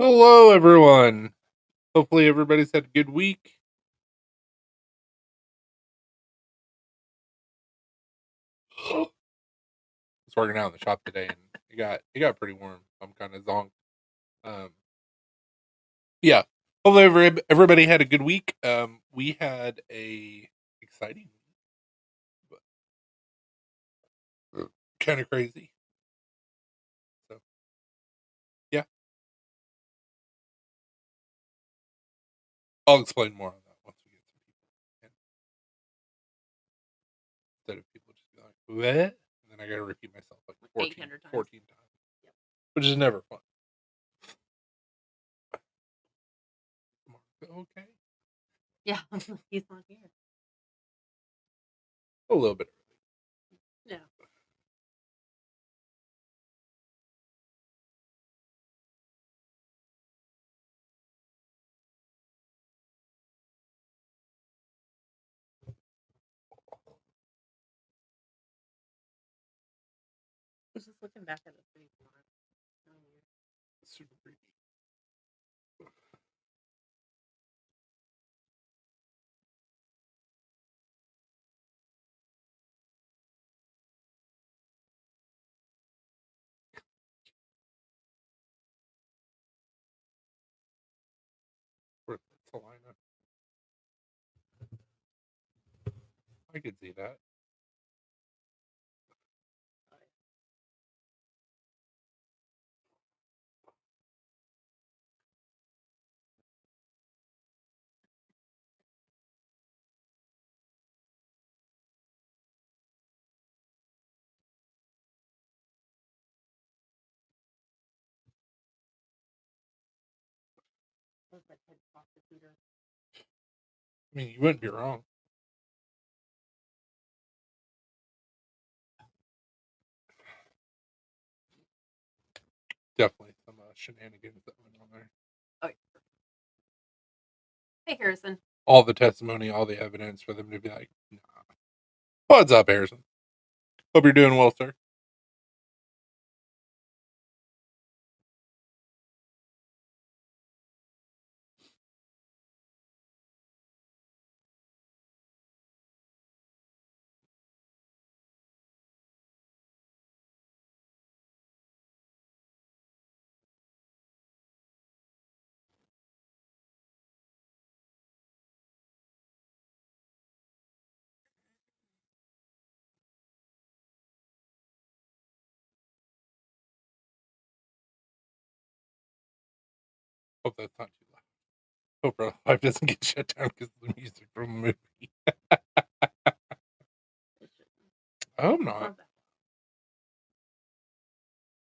Hello, everyone. Hopefully, everybody's had a good week. I was working out in the shop today, and it got pretty warm. I'm kind of zonked. Um, yeah. Hopefully, everybody had a good week. We had a exciting week, but kind of crazy. So yeah, I'll explain more on that once we get some people in. Instead of people just be like, "What?" and then I got to repeat myself like 800 times. 14 times, which is never fun. Okay, Yeah, he's not here. a little bit early. Yeah. I was just looking back at the pretty corner. Super creepy. Where's Salina? I could see that. I mean, you wouldn't be wrong. Definitely some shenanigans that went on there. Oh, yeah. Hey, Harrison. All the testimony, all the evidence for them to be like, nah. What's up, Harrison? Hope you're doing well, sir. Hope that's not too loud. Hope our live doesn't get shut down because of the music from the movie. I hope not.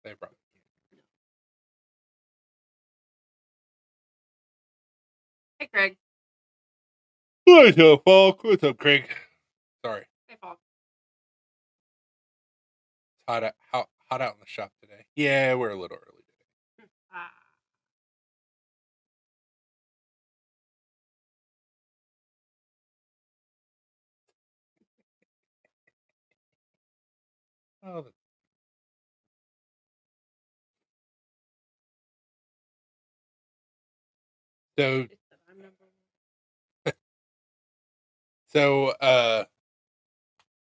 They probably can't. Hey, Craig. What's up, Falk? What's up, Craig? Sorry. Hey, Paul. It's hot out in the shop today. Yeah, we're a little early today. Oh, so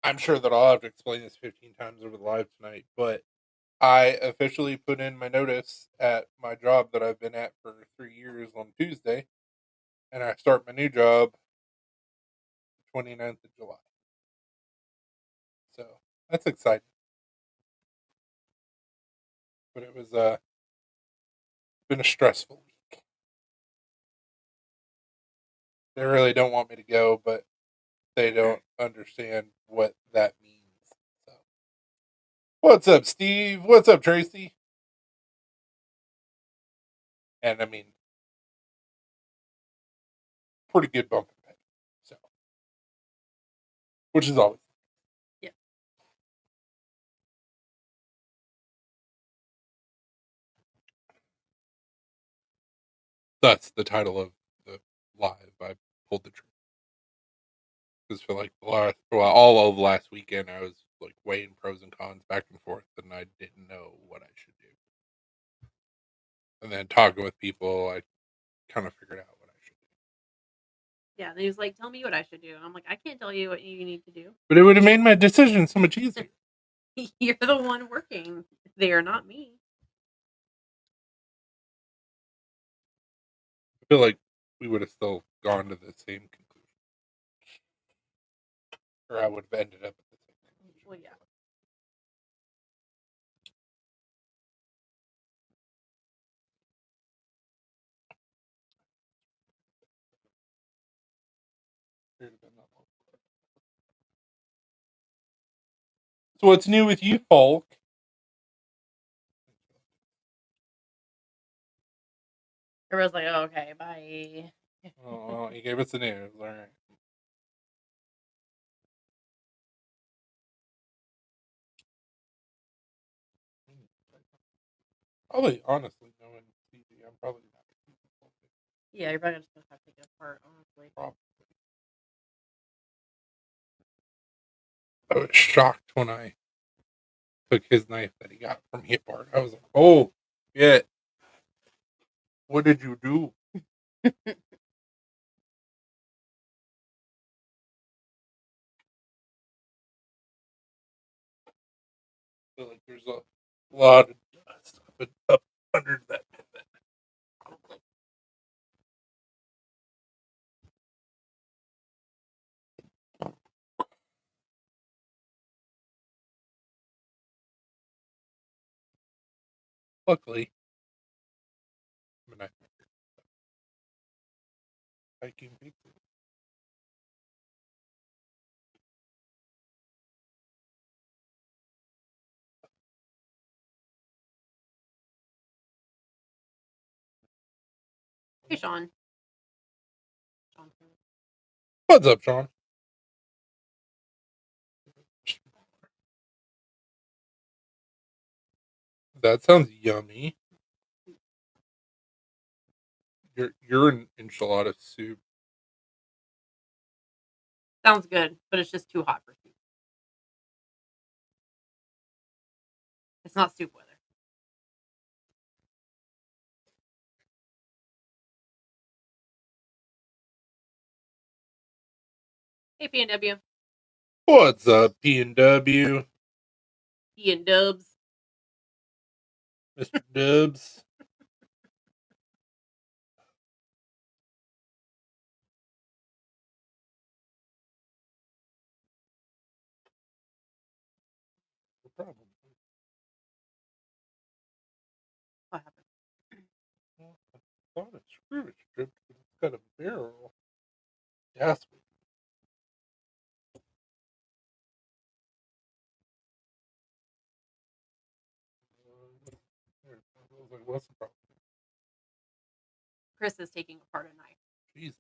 I'm sure that I'll have to explain this 15 times over the live tonight, but I officially put in my notice at my job that I've been at for 3 years on Tuesday, and I start my new job 29th of July. So that's exciting. But it was been a stressful week. They really don't want me to go, but they don't understand what that means. So what's up, Steve? What's up, Tracy? And I mean, pretty good bump in pay. So which is always that's the title of the live. I pulled the trigger because for like all of last weekend, I was like weighing pros and cons back and forth, and I didn't know what I should do. And then talking with people, I kind of figured out what I should do. Yeah, and he was like, "Tell me what I should do." And I'm like, "I can't tell you what you need to do. But it would have made my decision so much easier. You're the one working there, not me." I feel like we would have still gone to the same conclusion. Or I would have ended up at the same conclusion. Well, yeah. So what's new with you, Folk? Everyone's like, "Oh, okay, bye." Oh, well, you gave us the news. All right. Probably, honestly, knowing TV, I'm probably not. Yeah, you're probably just gonna have to take it apart, honestly. Probably. I was shocked when I took his knife that he got from me apart. I was like, "Oh, shit! What did you do?" I feel like there's a lot of dust up under that pivot. Luckily, I'm a knife maker. Hiking pizza. Hey, Sean. What's up, Sean? That sounds yummy. You're an enchilada soup. Sounds good, but it's just too hot for soup. It's not soup weather. Hey, P&W. What's up, P&W? P and Dubs. Mr. Dubs? No problem. What happened? Well, I thought a screw was stripped, but it's got a barrel. Gas. What's the problem? Chris is taking apart a knife. Jesus.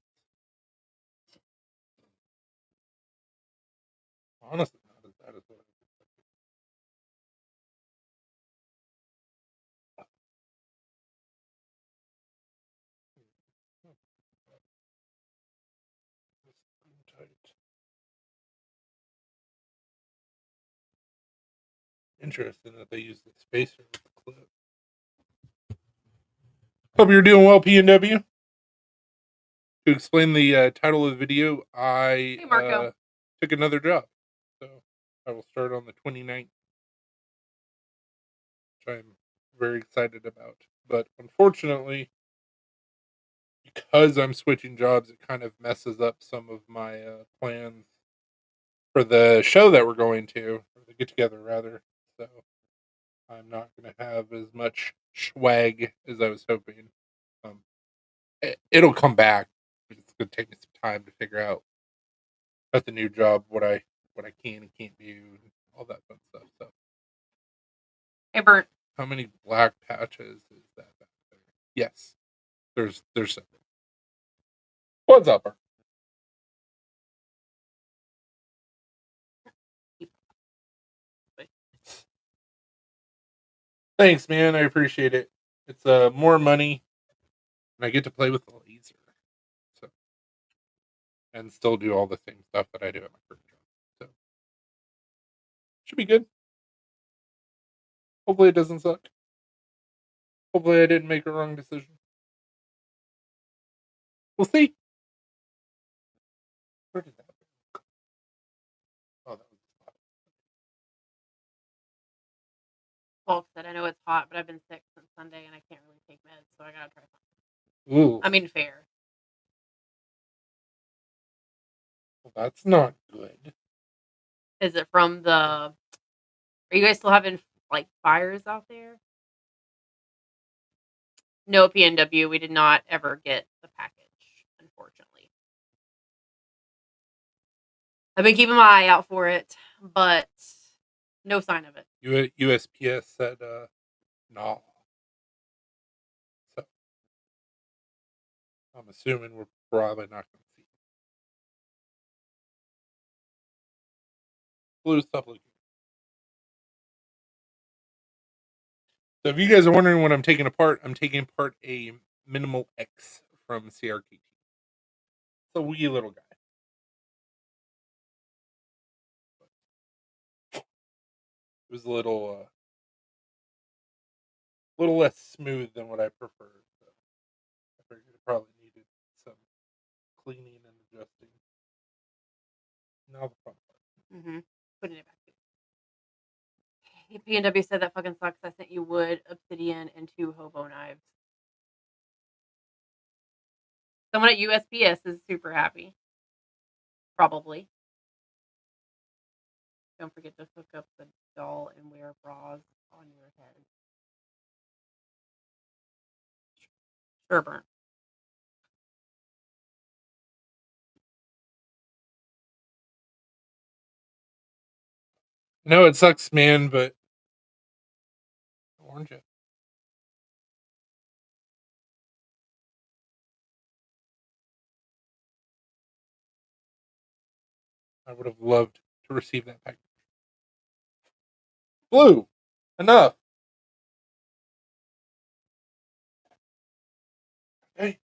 Honestly, not as bad as what I expected. Tight. Interesting that they use the spacer with the clip. Hope you're doing well, P&W. To explain the title of the video, I Hey, Marco. took another job. So I will start on the 29th, which I'm very excited about. But unfortunately, because I'm switching jobs, it kind of messes up some of my plans for the show that we're going to, or the get together rather. So I'm not going to have as much swag as I was hoping. It'll come back, but it's going to take me some time to figure out at the new job what I can and can't do, and all that fun stuff. So, Hey, Bert. how many black patches is that back there? Yes, there's several. What's up, Bert? Thanks, man. I appreciate it. It's more money, and I get to play with the laser, so and still do all the same stuff that I do at my current job. So should be good. Hopefully, it doesn't suck. Hopefully, I didn't make a wrong decision. We'll see. Where did that go? Oh, that was Paul said, I know it's hot, but I've been sick since Sunday and I can't really take meds, so I gotta try something. ooh. I mean, fair. Well, that's not good. Is it from the? Are you guys still having like fires out there? No PNW. We did not ever get the package, unfortunately. I've been keeping my eye out for it, but no sign of it. USPS said, no. So I'm assuming we're probably not going to see it. Blue stuff looking. So if you guys are wondering what I'm taking apart, I'm taking apart a Minimal X from CRKT. It's a wee little guy. It was a little less smooth than what I preferred. So I figured it probably needed some cleaning and adjusting. Now the fun part. Putting it back. PNW said that fucking sucks. I sent you wood, obsidian, and 2 hobo knives. Someone at USPS is super happy. Probably. Don't forget to hook up the doll and wear bras on your head. Sure burn. No, it sucks, man, but I warned you. I would have loved to receive that package. Blue, enough. Hey.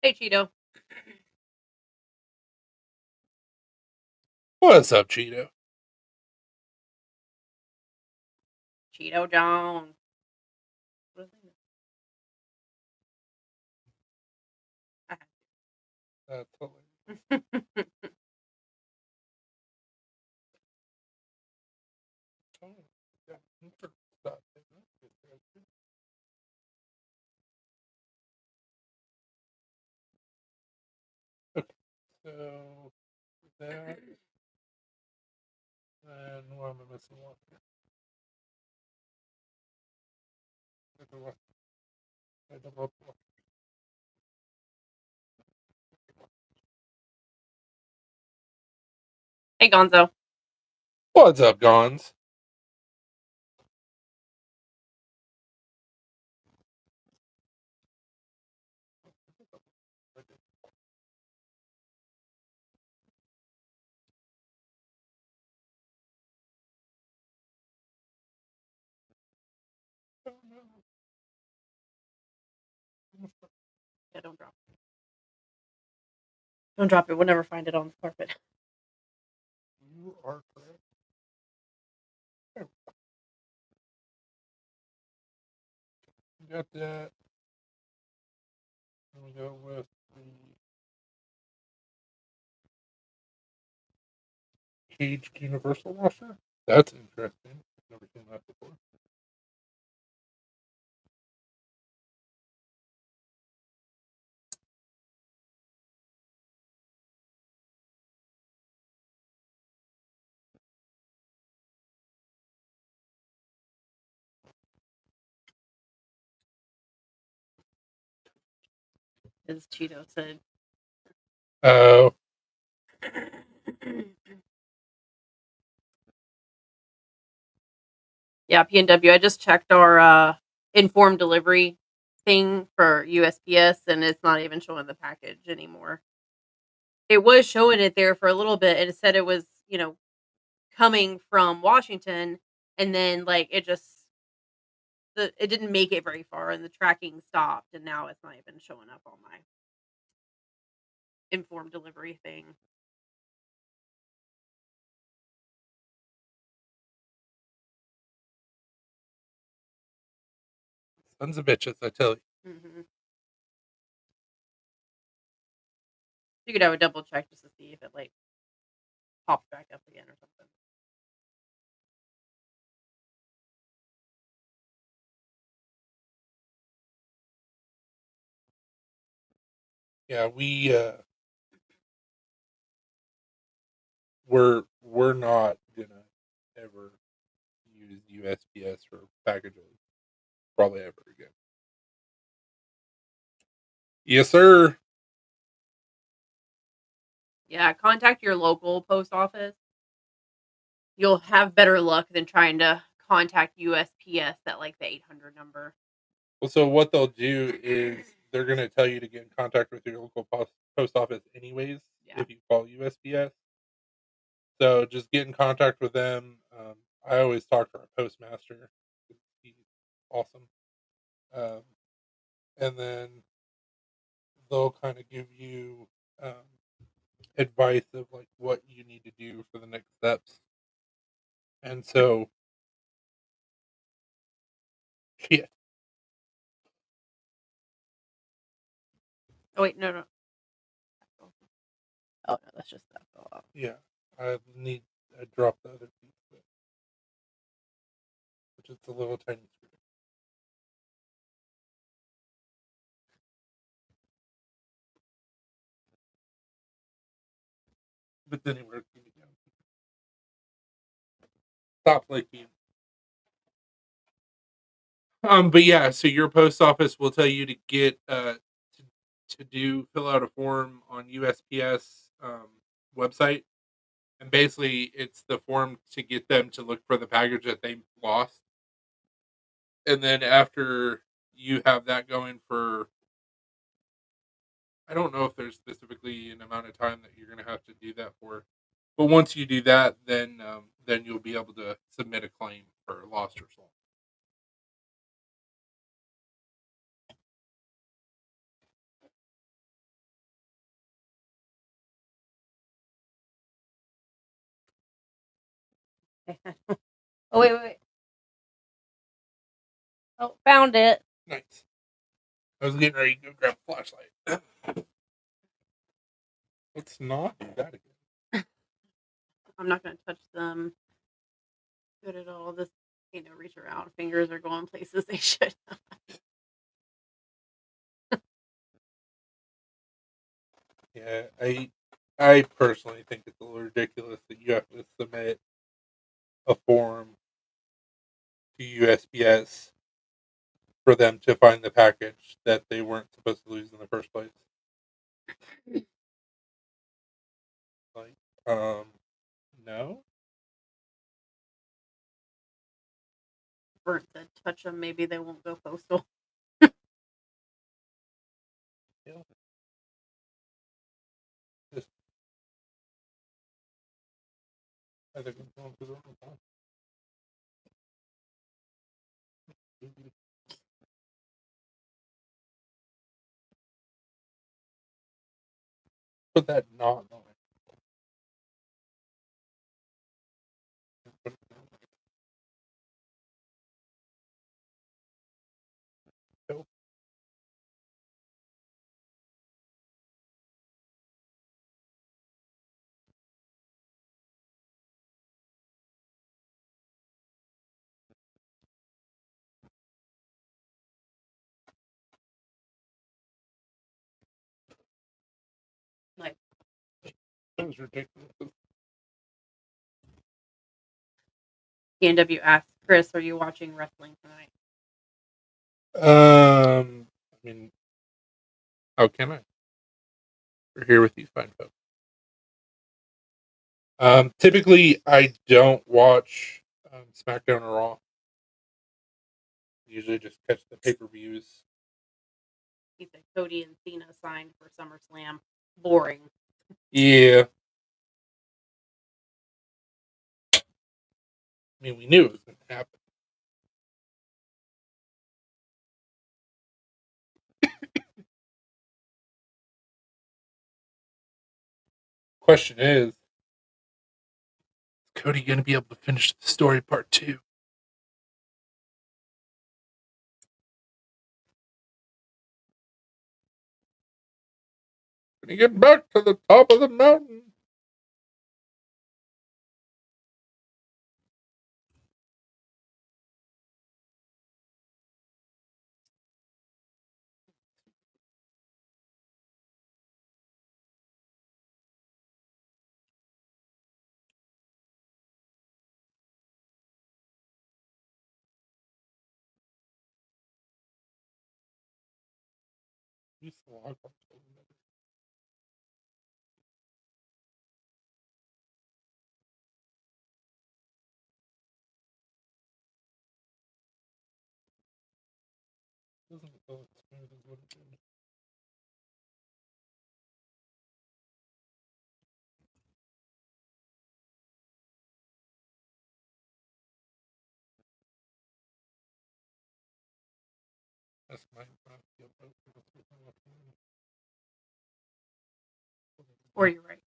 Hey, Cheeto. What's up, Cheeto? Cheeto John. What is it? That's hilarious. Okay, so that, and what am I missing? One. Hey, Gonzo. What's up, Gons? Yeah, don't drop it. Don't drop it. We'll never find it on the carpet. You are correct. Got that. And we go with the Caged Universal Washer. That's interesting. I've never seen that before. As Cheeto said. Oh. Yeah, PNW. I just checked our informed delivery thing for USPS, and it's not even showing the package anymore. It was showing it there for a little bit, and it said it was, coming from Washington, and then like it just it didn't make it very far, and the tracking stopped, and now it's not even showing up on my informed delivery thing. Sons of bitches, I tell you. Mm-hmm. Figured I would double check just to see if it like popped back up again or something. Yeah, we're not gonna ever use USPS for packages probably ever again. Yes, sir. Yeah, contact your local post office. You'll have better luck than trying to contact USPS at like the 800 number. Well, so what they'll do is they're gonna tell you to get in contact with your local post office anyways Yeah. if you call USPS. So just get in contact with them. I always talk to our postmaster. He's awesome. Um, and then they'll kind of give you advice of like what you need to do for the next steps. And so, shit. Oh wait, no. Oh no, that's just that fell out. Yeah, I drop the other piece, which is the little tiny screw. But then it worked again. Stop licking. But yeah, so your post office will tell you to get to fill out a form on USPS website, and basically it's the form to get them to look for the package that they lost, and then after you have that going for, I don't know if there's specifically an amount of time that you're going to have to do that for, but once you do that, then you'll be able to submit a claim for lost or stolen. Oh wait. Oh, found it. Nice. I was getting ready to go grab a flashlight. Let's not do that again. I'm not gonna touch them. Good at all. This reach around. Fingers are going places they should not. Yeah, I personally think it's a little ridiculous that you have to submit a form to USPS for them to find the package that they weren't supposed to lose in the first place. Like, no. Burnt said touch them, maybe they won't go postal. Yeah. Just, I think I'm going through the wrong time. Put that knot on it. Nope. Like That was ridiculous. PNW asked Chris, "Are you watching wrestling tonight?" I mean, how can I? We're here with these fine folks. Typically, I don't watch SmackDown or Raw. Usually, just catch the pay-per-views. He said Cody and Cena signed for SummerSlam. Boring. Yeah, I mean, we knew it was going to happen. Question is Cody going to be able to finish the story part 2? Can he get back to the top of the mountain? Or you're right.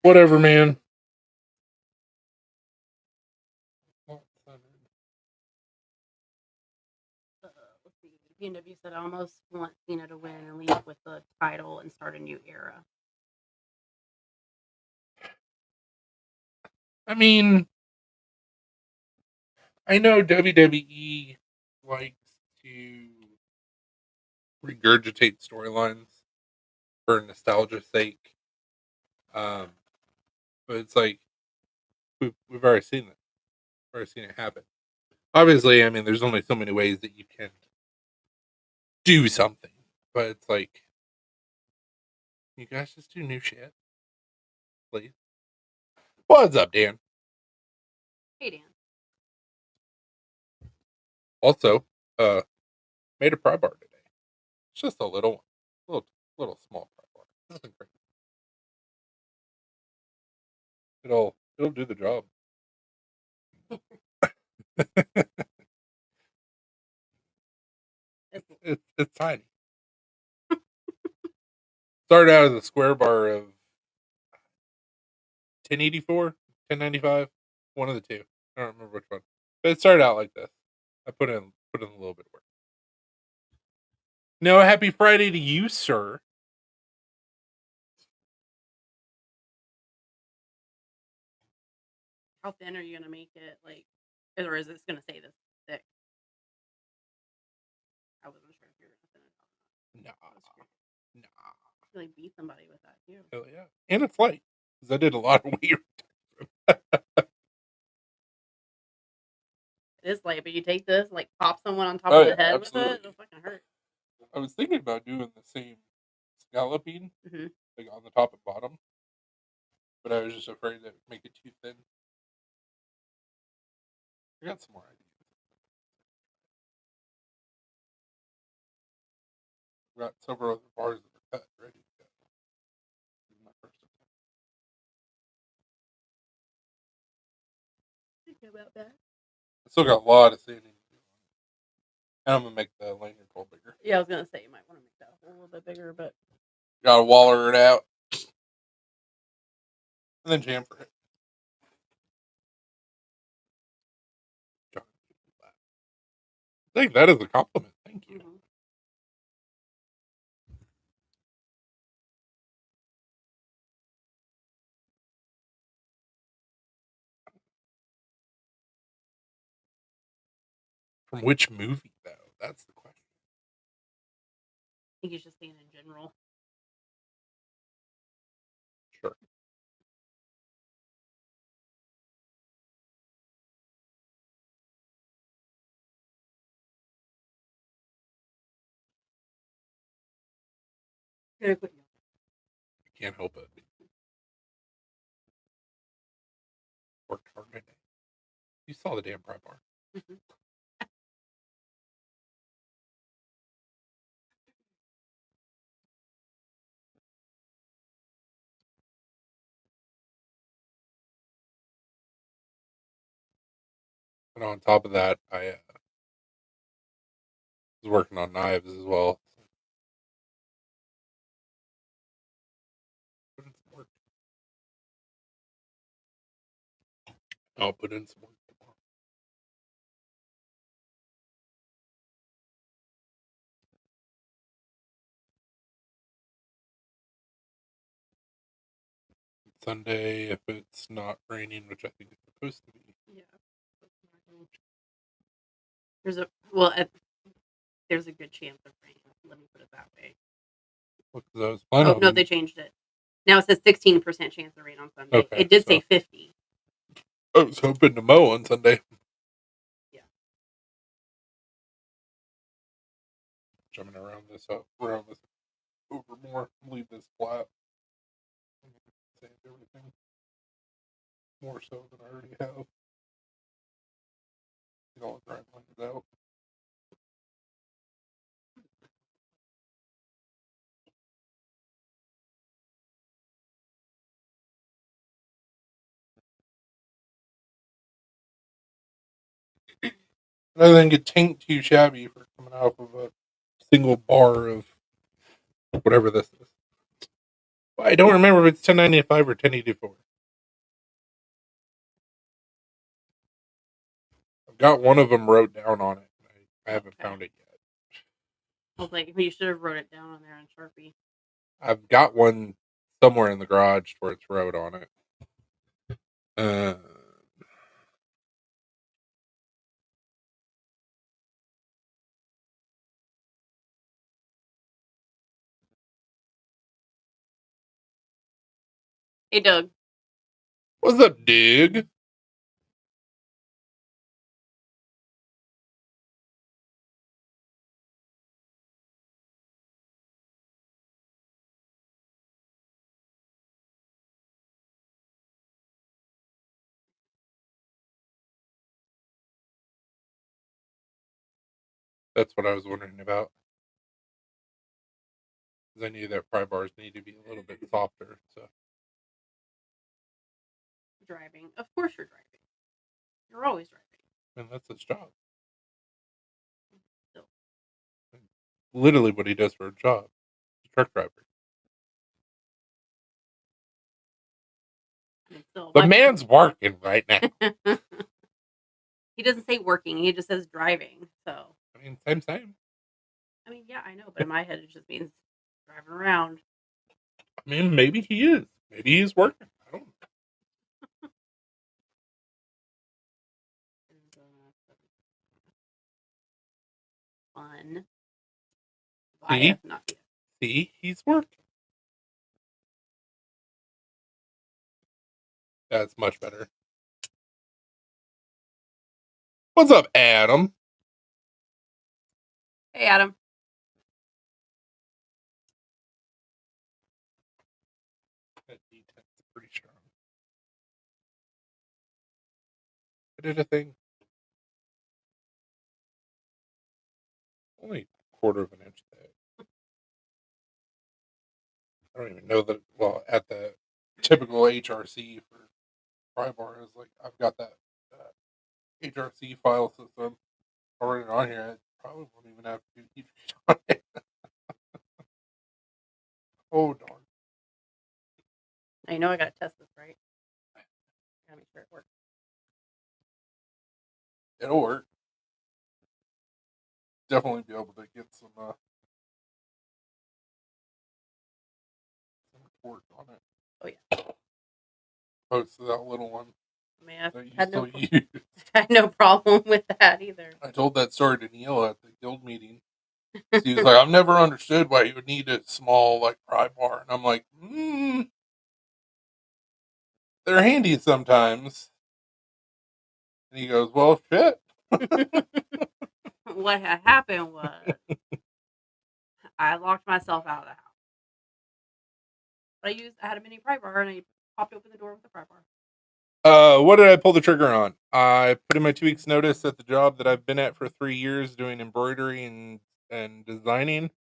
Whatever, man. Let's see. PNW said I almost want Cena to win and leave with the title and start a new era. I mean, I know WWE likes to regurgitate storylines for nostalgia's sake. But it's like we've already seen it. We've already seen it happen. Obviously, I mean, there's only so many ways that you can do something, but it's like, you guys just do new shit, please. What's up, Dan? Hey, Dan. Also, made a pry bar today. It's just a little one, little small pry bar. Nothing crazy. It'll do the job. It's tiny. Started out as a square bar of 1084, 1095, one of the two. I don't remember which one, but it started out like this. I put in a little bit of work. No, happy Friday to you, sir. How thin are you gonna make it? Like, or is it gonna stay this thick? I wasn't sure if you were gonna thin it out. Nah. You like beat somebody with that too. Hell yeah, and it's light because I did a lot of weird. It is light, but you take this, like pop someone on top of the head absolutely. with it, it'll fucking hurt. I was thinking about doing the same scalloping, Mm-hmm. like on the top and bottom, but I was just afraid that it would make it too thin. I got some more ideas. I've got several other bars that are cut ready to go. This is my first attempt. Think about that. I still got a lot of sanding to do. And I'm gonna make the lanyard hole bigger. Yeah, I was gonna say you might want to make that hole a little bit bigger, but Gotta waller it out. And then chamfer it. I think that is a compliment. Thank you. mm-hmm. From which movie, though? That's the question. I think he's just saying in general. Sure. Very quick. I can't help it. Worked hard today. You saw the damn pry bar. Mm-hmm. And on top of that, I was working on knives as well. Put in some work. I'll put in some work tomorrow. Sunday, if it's not raining, which I think it's supposed to be. Yeah. There's a good chance of rain. Let me put it that way. Because I was planning Oh no, on- they changed it. Now it says 16% chance of rain on Sunday. Okay, It did so- say 50. I was hoping to mow on Sunday. Yeah. Jumping around this over more. Leave this flat. Sand everything. More so than I already have. Get all the dry lines out. I think it tain't too shabby for coming off of a single bar of whatever this is. I don't remember if it's 1095 or 1084. I've got one of them wrote down on it. I haven't Okay. found it yet. I was like, you should have wrote it down on there on Sharpie. I've got one somewhere in the garage where it's wrote on it. Hey, Doug. What's up, Dig? That's what I was wondering about. Because I knew that pry bars need to be a little bit softer. So Driving. Of course you're driving. You're always driving. and that's his job. Still. Literally what he does for a job. He's a truck driver. Still, The man's working right now. He doesn't say working. He just says driving. So. I mean, same. I mean, yeah, I know, but in my head it just means driving around. I mean, maybe he is. Maybe he's working. I don't know. Fun. See? Not yet. See, he's working. That's much better. What's up, Adam? Hey, Adam. That D10's pretty strong. I did a thing. Only a quarter of an inch thick. I don't even know that. Well, at the typical HRC for pry bar is like I've got that HRC file system already on here. I probably won't even have to do heat treat on it. Oh darn! I know I gotta test this, right? Gotta make sure it works. It'll work. Definitely be able to get some torque on it. Oh yeah. Opposed to that little one I mean, that you I still use. had no problem with that either. I told that story to Neil at the guild meeting. He was like, I've never understood why you would need a small like pry bar. And I'm like, they're handy sometimes. And he goes, well, shit. What had happened was I locked myself out of the house. But I had a mini pry bar and I popped open the door with the pry bar. What did I pull the trigger on? I put in my 2 weeks notice at the job that I've been at for 3 years doing embroidery and designing.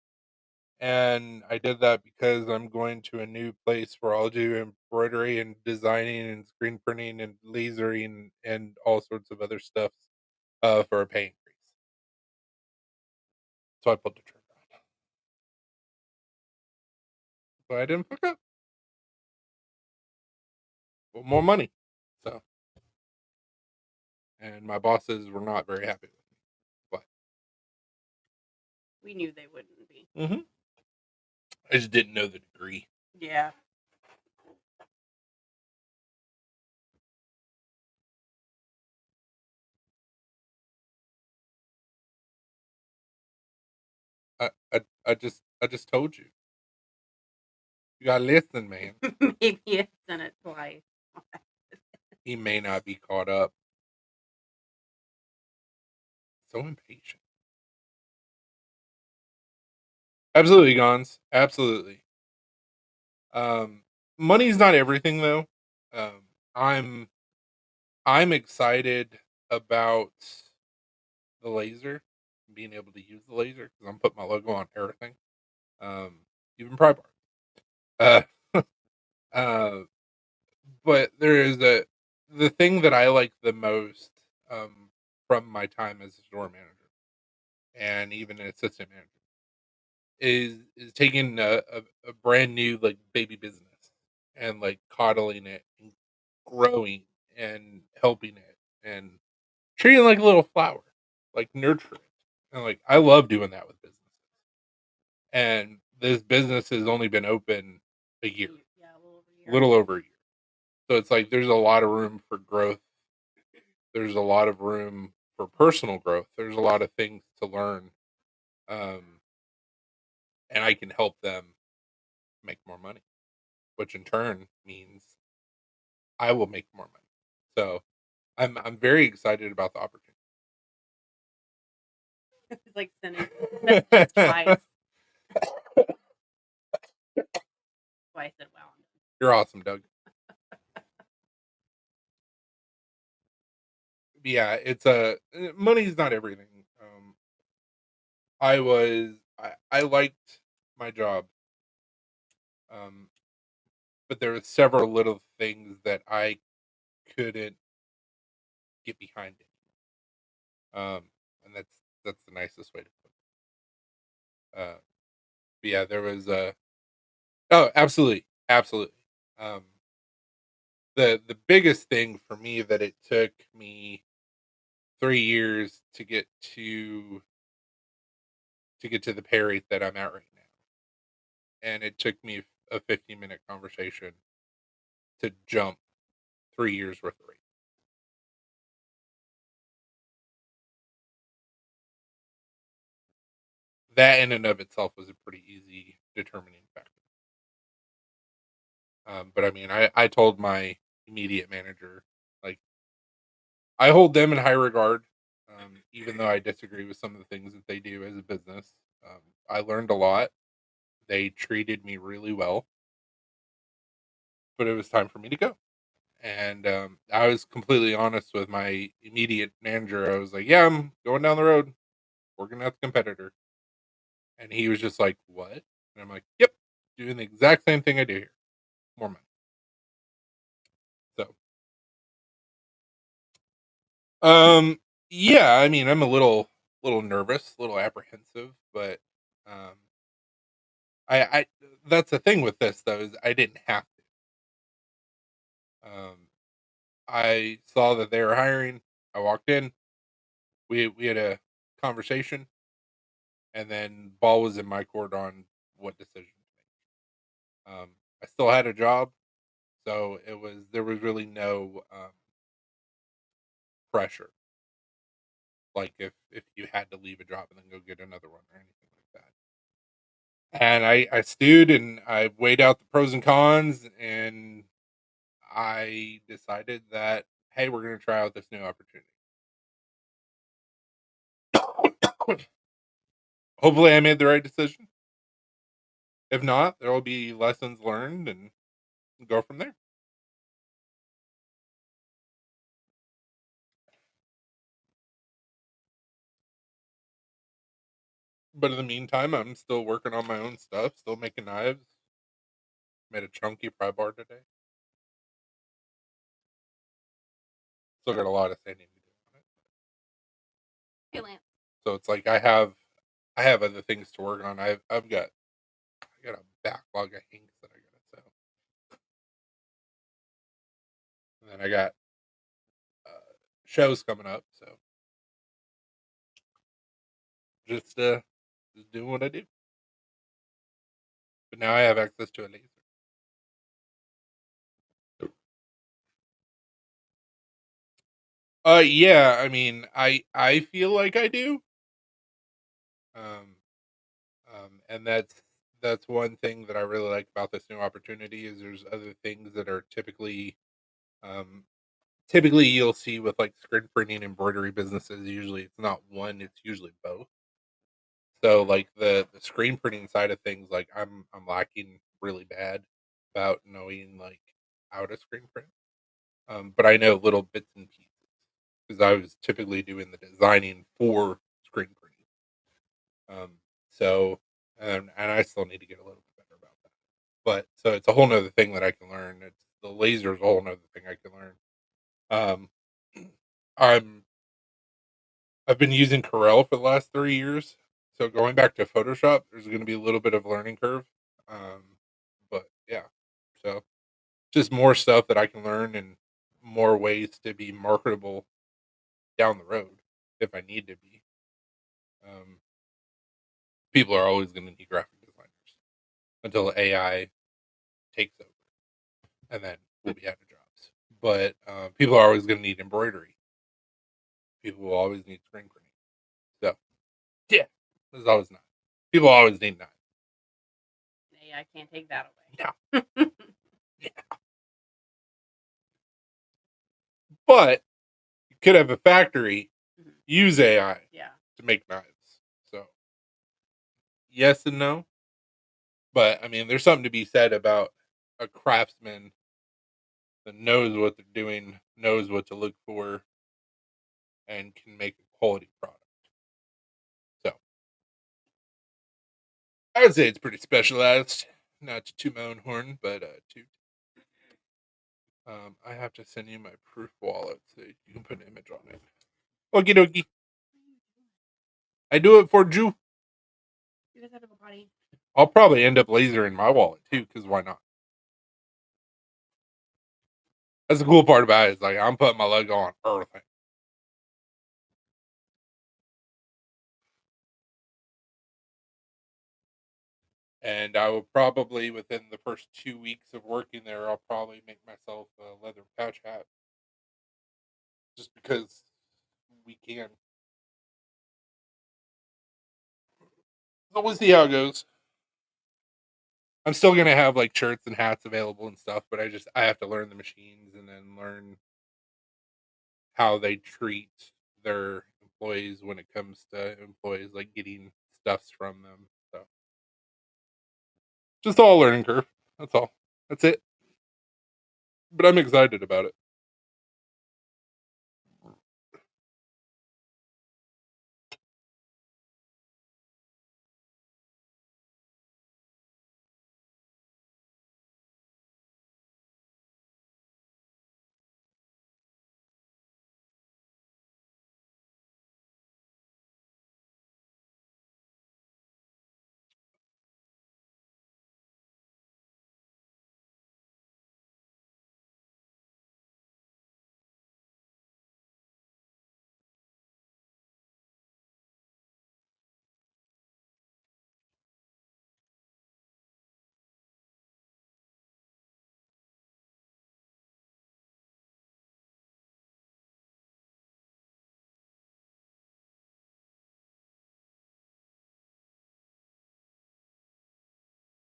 And I did that because I'm going to a new place where I'll do embroidery and designing and screen printing and lasering and all sorts of other stuff for a pay increase. So I pulled the trigger on it. But I didn't fuck up. Well, more money. So and my bosses were not very happy with me. But We knew they wouldn't be. I just didn't know the degree. Yeah. I just told you. You gotta listen, man. Maybe it's done it twice. He may not be caught up. So impatient. Absolutely, Gons. Absolutely. Money's not everything though. Um, I'm excited about the laser, being able to use the laser because I'm putting my logo on everything. Um, even Pry Bar. Uh, uh, but there is the thing that I like the most from my time as a store manager and even an assistant manager is taking a brand new like baby business and like coddling it and growing and helping it and treating it like a little flower, like nurture it. And like I love doing that with businesses. And this business has only been open a year, Yeah, a little over a a year. little over a year. So it's like there's a lot of room for growth. There's a lot of room for personal growth. There's a lot of things to learn. Um, and I can help them make more money, which in turn means I will make more money. So I'm very excited about the opportunity. It's like sending messages twice. Twice said wow. You're awesome, Doug. Yeah, it's a money's not everything. I liked my job, um, but there were several little things that I couldn't get behind it. And that's the nicest way to put it. But yeah, there was oh, absolutely, absolutely. Um, the biggest thing for me that it took me 3 years to get to the pay rate that I'm at right now, and it took me a 15-minute conversation to jump 3 years worth of rate. That in and of itself was a pretty easy determining factor. But I mean, I told my immediate manager, like, I hold them in high regard, even though I disagree with some of the things that they do as a business. I learned a lot. They treated me really well, but it was time for me to go. And I was completely honest with my immediate manager. I was like, "Yeah, I'm going down the road, working at the competitor." And he was just like, "What?" And I'm like, "Yep, doing the exact same thing I do here, more money." So, um, yeah, I mean, I'm a little nervous, a little apprehensive, but um, I that's the thing with this though is I didn't have to. I saw that they were hiring. I walked in. We had a conversation, and then ball was in my court on what decision to make. I still had a job, so there was really no pressure. Like if you had to leave a job and then go get another one or anything like that. And I stewed and I weighed out the pros and cons, and I decided that hey, we're going to try out this new opportunity. Hopefully, I made the right decision. If not, there will be lessons learned and go from there. But in the meantime, I'm still working on my own stuff, still making knives. Made a chunky pry bar today. Still got a lot of sanding to do on it. Hey, Lance. So it's like I have other things to work on. I got a backlog of inks that I gotta sell. And then I got shows coming up, so just just doing what I do. But now I have access to a laser. Yeah, I mean, I feel like I do. Um, and that's one thing that I really like about this new opportunity is there's other things that are um typically you'll see with like screen printing embroidery businesses. Usually it's not one, it's usually both. So like the screen printing side of things, like I'm lacking really bad about knowing like how to screen print. But I know little bits and pieces because I was typically doing the designing for screen printing. So and I still need to get a little bit better about that. But so it's a whole nother thing that I can learn. It's the laser is a whole nother thing I can learn. Um, I'm I've been using Corel for the last 3 years. So going back to Photoshop, there's going to be a little bit of learning curve. But yeah, so just more stuff that I can learn and more ways to be marketable down the road if I need to be. Um, People are always going to need graphic designers until AI takes over, and then we'll be out of jobs. But people are always going to need embroidery. People will always need screen printing. So yeah, there's always not. People always need knives. AI can't take that Yeah, away. yeah. But you could have a factory Mhm. use AI Yeah. to make knives. So yes and no. But I mean, there's something to be said about a craftsman that knows what they're doing, knows what to look for, and can make a quality product. So I would say it's pretty specialized. Not to toot my own horn, but toot. I have to send you my proof wallet so you can put an image on it. Okie dokie. I do it for you. You guys have to go potty. I'll probably end up lasering my wallet too, because why not? That's the cool part about it. Is like I'm putting my logo on everything. And I will probably within the first 2 weeks of working there, I'll probably make myself a leather pouch hat, just because we can. So we'll see how it goes. I'm still gonna have like shirts and hats available and stuff, but I have to learn the machines and then learn how they treat their employees when it comes to employees like getting stuffs from them. So just all a learning curve. That's all. That's it. But I'm excited about it.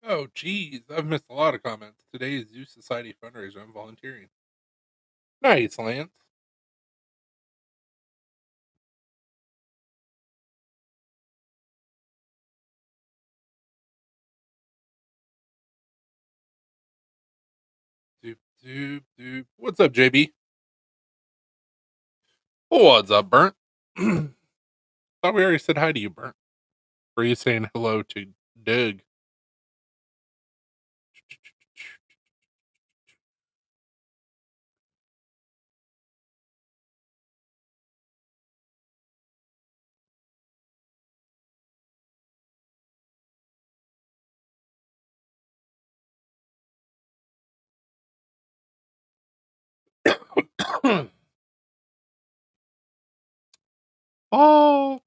Oh, geez, I've missed a lot of comments. Today is Zoo Society fundraiser. I'm volunteering. Nice, Lance. Doop, doop, doop. What's up, JB? What's up, Burnt? Thought we already said hi to you, Burnt. Or are you saying hello to Doug? Hulk.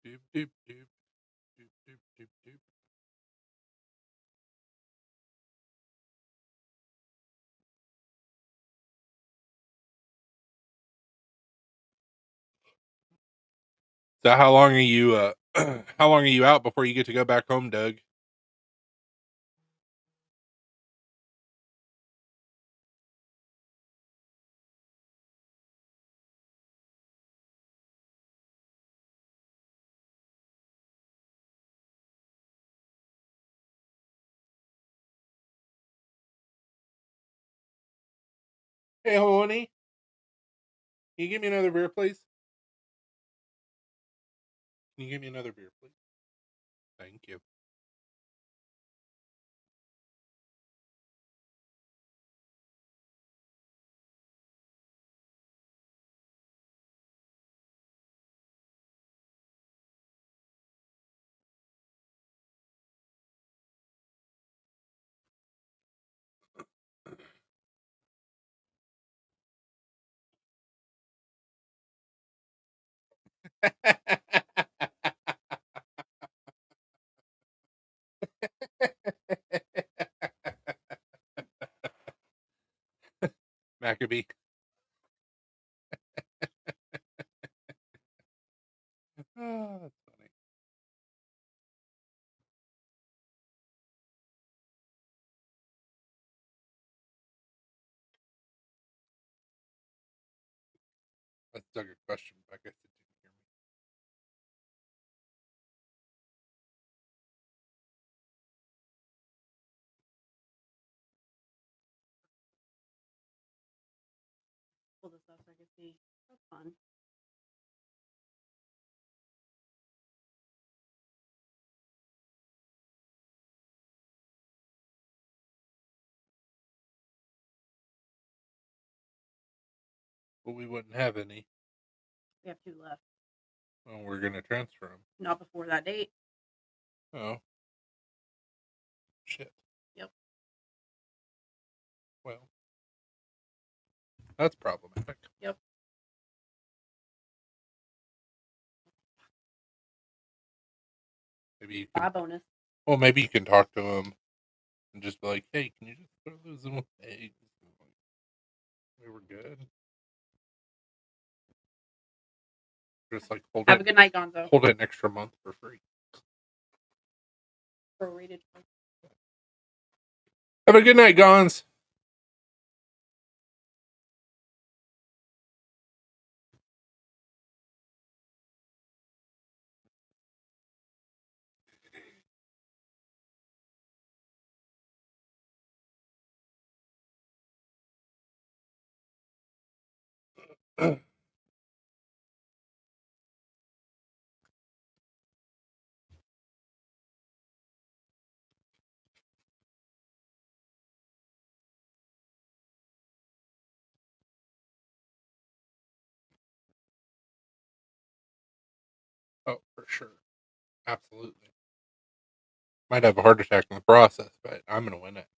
Doop, doop, doop, doop, doop, doop, doop. So how long are you how long are you out before you get to go back home, Doug? Hey, honey, can you give me another beer, please? Can you give me another beer, please? Thank you. Maccabee. Oh, that's funny. That's Doug a question, but I guess it didn't hear me. Pull this up so I can see. That's fun. But we wouldn't have any. We have 2 left. Well, we're gonna transfer them. Not before that date. Oh, shit. Yep. Well, that's problematic. Yep. Maybe you Buy can. bonus. Well, maybe you can talk to him and just be like, "Hey, can you just throw those in with eggs?" We were good. Just like hold Have a it, good night, Gonzo. hold it an extra month for free. Prorated. Have a good night, Gons. Oh, for sure. Absolutely. Might have a heart attack in the process, but I'm gonna win it.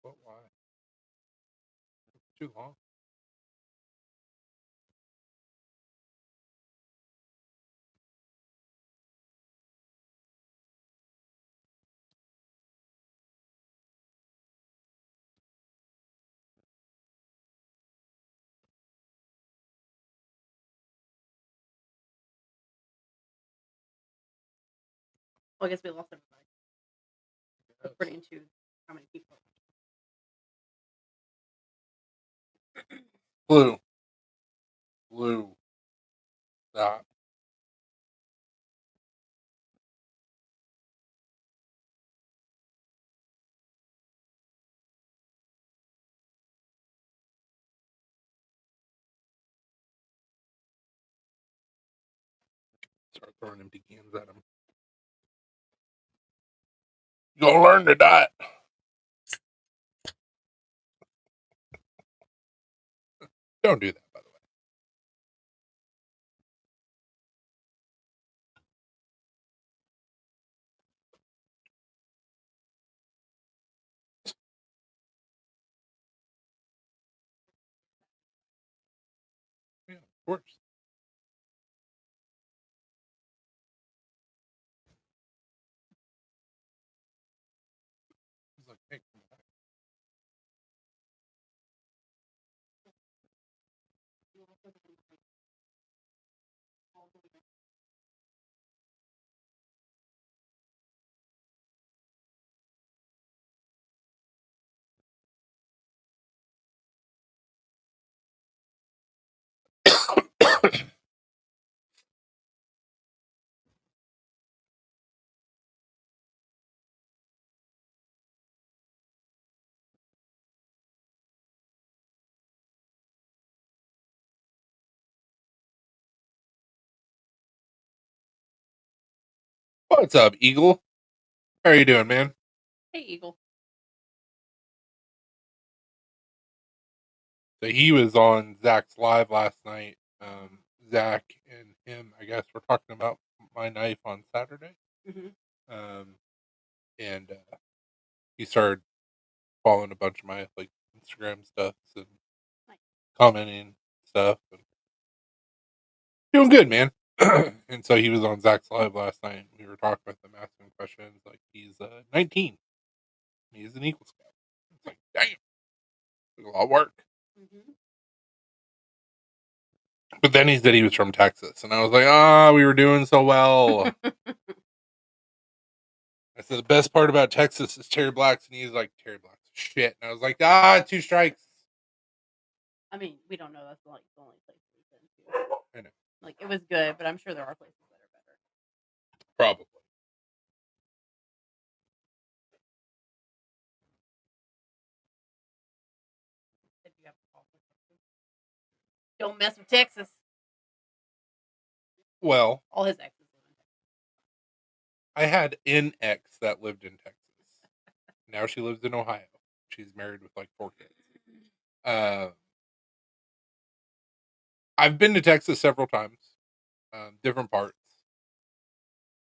But why? It's too long. Well, I guess we lost everybody. Yes. According to how many people. Blue. Stop. Start throwing empty cans at him. You gonna learn to die. Don't do that, by the way. Yeah, of course. He's like, hey, come back. What's up, Eagle? How are you doing, man? Hey, Eagle. So he was on Zach's live last night. Zach and him, I guess, were talking about my knife on Saturday. Mm-hmm. And he started following a bunch of my like Instagram stuff and Nice. commenting stuff and doing good, man. And so he was on Zach's live last night. We were talking with him, asking him questions. Like he's 19. He's an Eagle Scout. It's like, damn, took a lot of work. Mm-hmm. But then he said he was from Texas, and I was like, we were doing so well. I said the best part about Texas is Terry Blacks, and he's like, Terry Blacks is shit. And I was like, 2 strikes. I mean, we don't know. That's like the only place we've been to. I know. Like it was good, but I'm sure there are places that are better. Probably. If you have to call for Texas. Don't mess with Texas. Well, All his exes live in Texas. I had an ex that lived in Texas. Now she lives in Ohio. She's married with like 4 kids. I've been to Texas several times, different parts,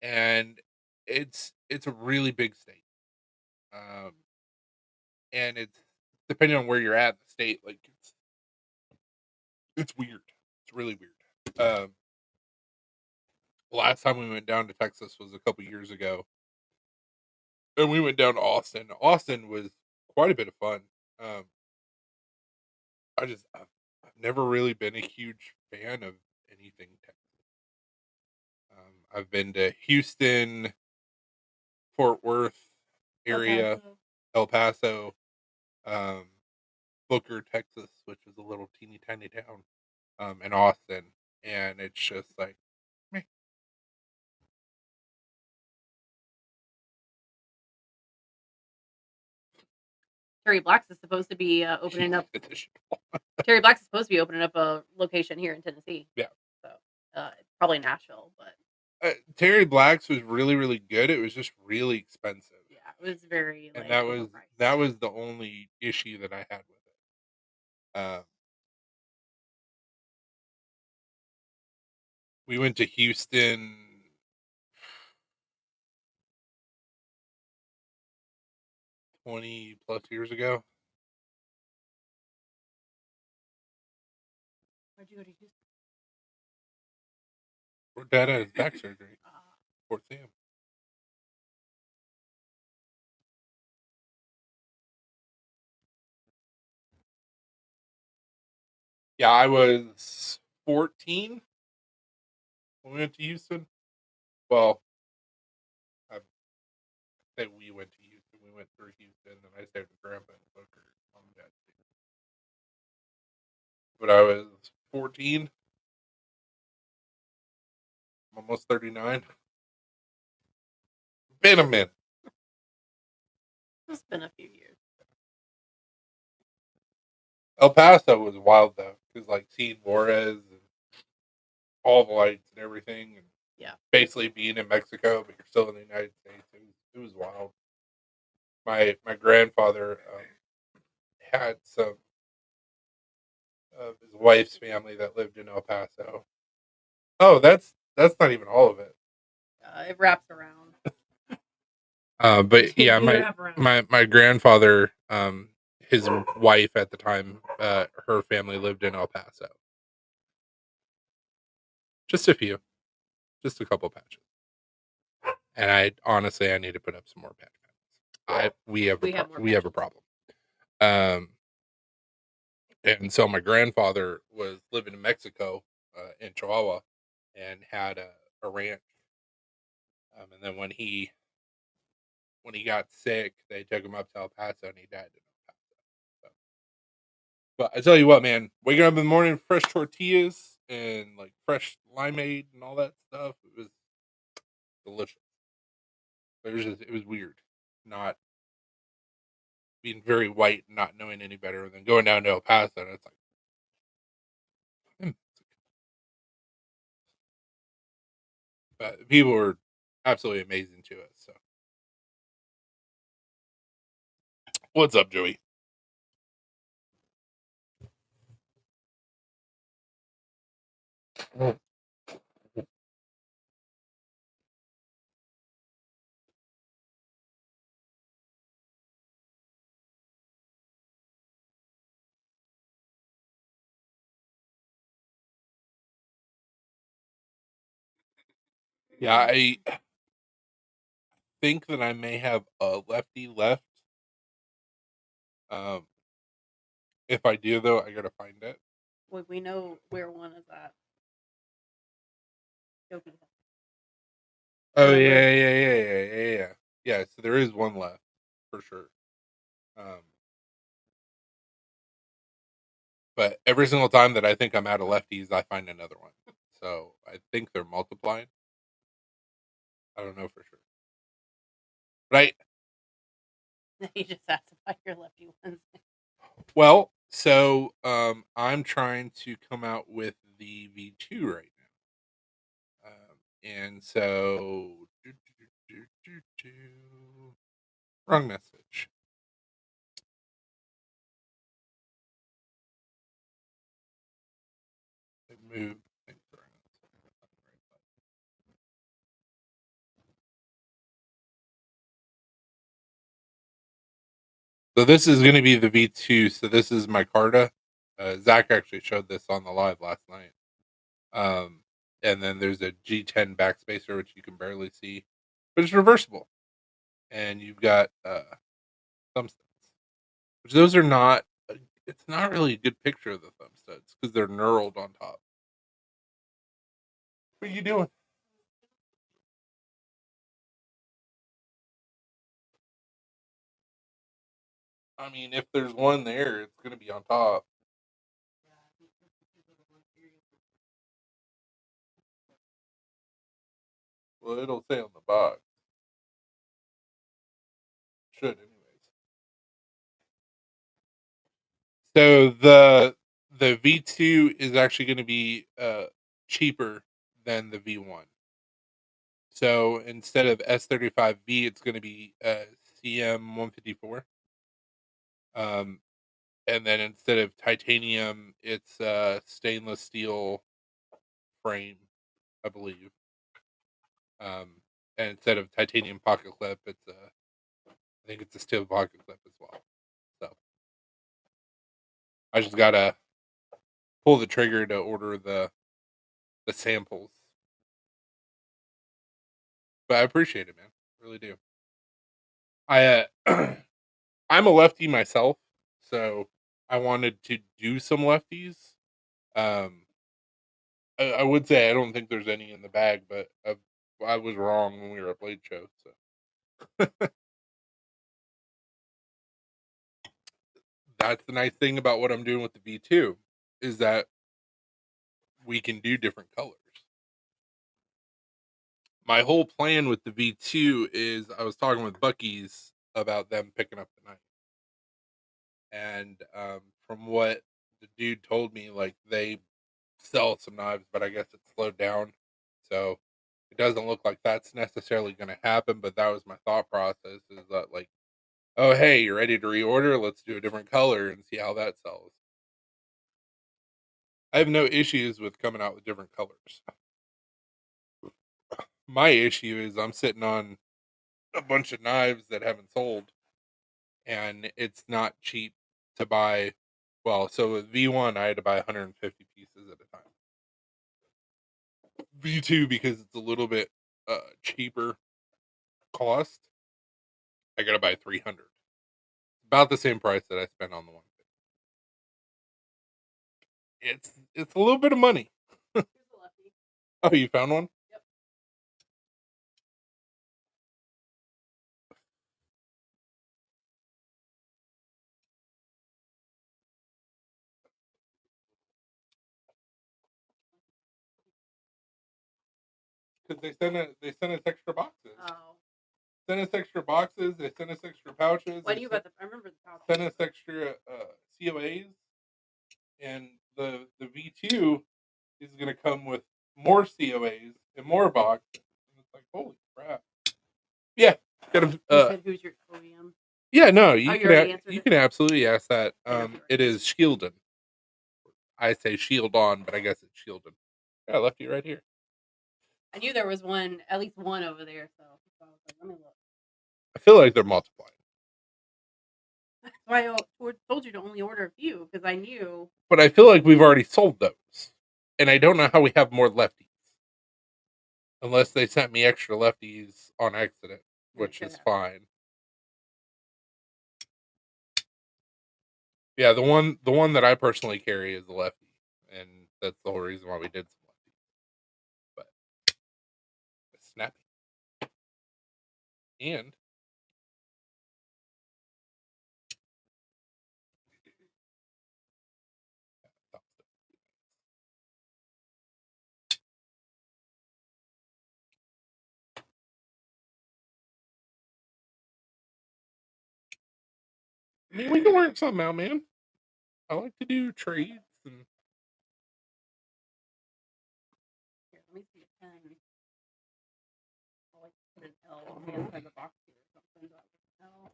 and it's a really big state. And it's depending on where you're at in the state, like it's weird. It's really weird. Last time we went down to Texas was a couple years ago, and we went down to Austin. Austin was quite a bit of fun. Um, I've never really been a huge fan of anything Texas. I've been to Houston, Fort Worth area, El Paso, um, Booker, Texas, which is a little teeny tiny town, and Austin, and it's just like, meh. Terry Blacks is supposed to be opening up. Terry Blacks is supposed to be opening up a location here in Tennessee. Yeah. So probably Nashville, but Terry Blacks was really, really good. It was just really expensive. yeah, it was very And like, that was the only issue that I had with it. We went to Houston 20 plus years ago. Where'd you go to Houston? Where Dad had his back surgery. Fort Sam. Yeah, I was 14 when we went to Houston. Well, I say we went to Houston. We went through Houston, and I stayed with Grandpa and Booker. Mom and Dad. when I was 14, almost 39. Been a minute. It's been a few years. El Paso was wild though, because like seeing Juarez and all the lights and everything, and Yeah. basically being in Mexico, but you're still in the United States. It was wild. My grandfather had some of his wife's family that lived in El Paso. Oh, that's not even all of it. It wraps around. But yeah, You wrap around. my grandfather, his wife at the time, her family lived in El Paso. Just a few, just a couple patches. And I honestly, I need to put up some more patches. We have a problem. And so my grandfather was living in Mexico, in Chihuahua, and had a ranch. And then when he got sick, they took him up to El Paso, and he died in El Paso. So. But I tell you what, man, waking up in the morning, fresh tortillas and like fresh limeade and all that stuff, it was delicious. It was weird, not being very white, and not knowing any better, and then going down to El Paso, and it's like, but people were absolutely amazing to us. So, what's up, Joey? Yeah, I think that I may have a lefty left. If I do, though, I gotta find it. We know where one is at. Oh yeah. So there is one left for sure. But every single time that I think I'm out of lefties, I find another one. So I think they're multiplying. I don't know for sure. Right? You just have to buy your lefty ones. Well, so I'm trying to come out with the V2 right now. And so wrong message. It moved things around. So this is going to be the V2. So this is my Carta. Zach actually showed this on the live last night. And then there's a G10 backspacer, which you can barely see, but it's reversible. And you've got thumb studs, which those are not. It's not really a good picture of the thumb studs because they're knurled on top. What are you doing? I mean, if there's one there, it's going to be on top. Well, it'll say on the box. Should, anyways. So the V2 is actually going to be cheaper than the V1. So instead of S35V, it's going to be CM154. And then instead of titanium, it's stainless steel frame, I believe. And instead of titanium pocket clip, I think it's a steel pocket clip as well. So I just gotta pull the trigger to order the samples. But I appreciate it, man. Really do. I'm a lefty myself, so I wanted to do some lefties. I would say I don't think there's any in the bag, but I was wrong when we were at Blade Show. So that's the nice thing about what I'm doing with the V2 is that we can do different colors. My whole plan with the V2 is I was talking with Bucky's about them picking up the knife. And from what the dude told me, like they sell some knives, but I guess it's slowed down. So it doesn't look like that's necessarily going to happen. But that was my thought process is that, like, oh, hey, you're ready to reorder? Let's do a different color and see how that sells. I have no issues with coming out with different colors. My issue is I'm sitting on a bunch of knives that haven't sold, and it's not cheap to buy. Well, so with V1, I had to buy 150 pieces at a time. V2, because it's a little bit cheaper cost, I gotta buy 300. About the same price that I spent on the one. It's a little bit of money. Oh, you found one? Yep. Because they sent us extra boxes. Oh. Sent us extra boxes. They sent us extra pouches. Why do you got the? I remember the pouch. Sent us extra COAs, and the V2 is going to come with more COAs and more boxes. And it's like, holy crap! Yeah, gotta. You said who's your OEM? Yeah, no, Oh, you already answered you it? can absolutely ask that. I know, It is Shieldon. I say Shield On, but I guess it's Shieldon. Yeah, I left you right here. I knew there was one, at least one over there. So I was like, let me look. I feel like they're multiplying. That's why I told you to only order a few because I knew. But I feel like we've already sold those. And I don't know how we have more lefties. Unless they sent me extra lefties on accident, which is fine. Yeah, the one that I personally carry is a lefty. And that's the whole reason why we did some lefties. But it's snappy. And I mean, we can work something out, man. I like to do trades and Here, let me see a pen. I like to put an L on the inside of the box here or something. So I can tell.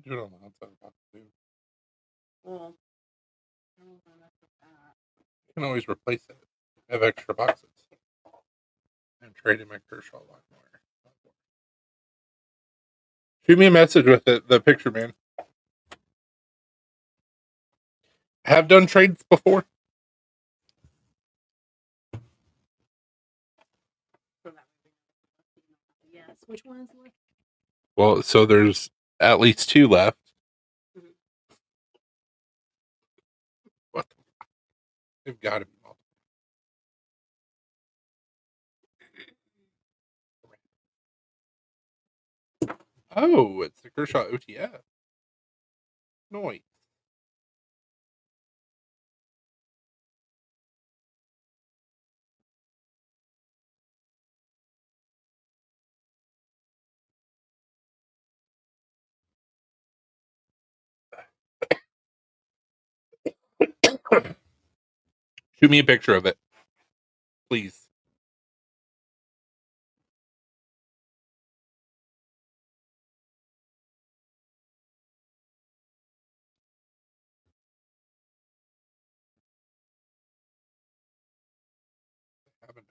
do it on the outside of the box too. Well, I don't know if I messed with that. You can always replace it. I have extra boxes. I'm trading my Kershaw line more. Shoot me a message with the picture, man. Have done trades before. Yes. Which one is left? Well, so there's at least 2 left. Mhm. What? They've got to be multiple. Oh, it's the Kershaw OTF. Noise. Shoot me a picture of it, please. I have an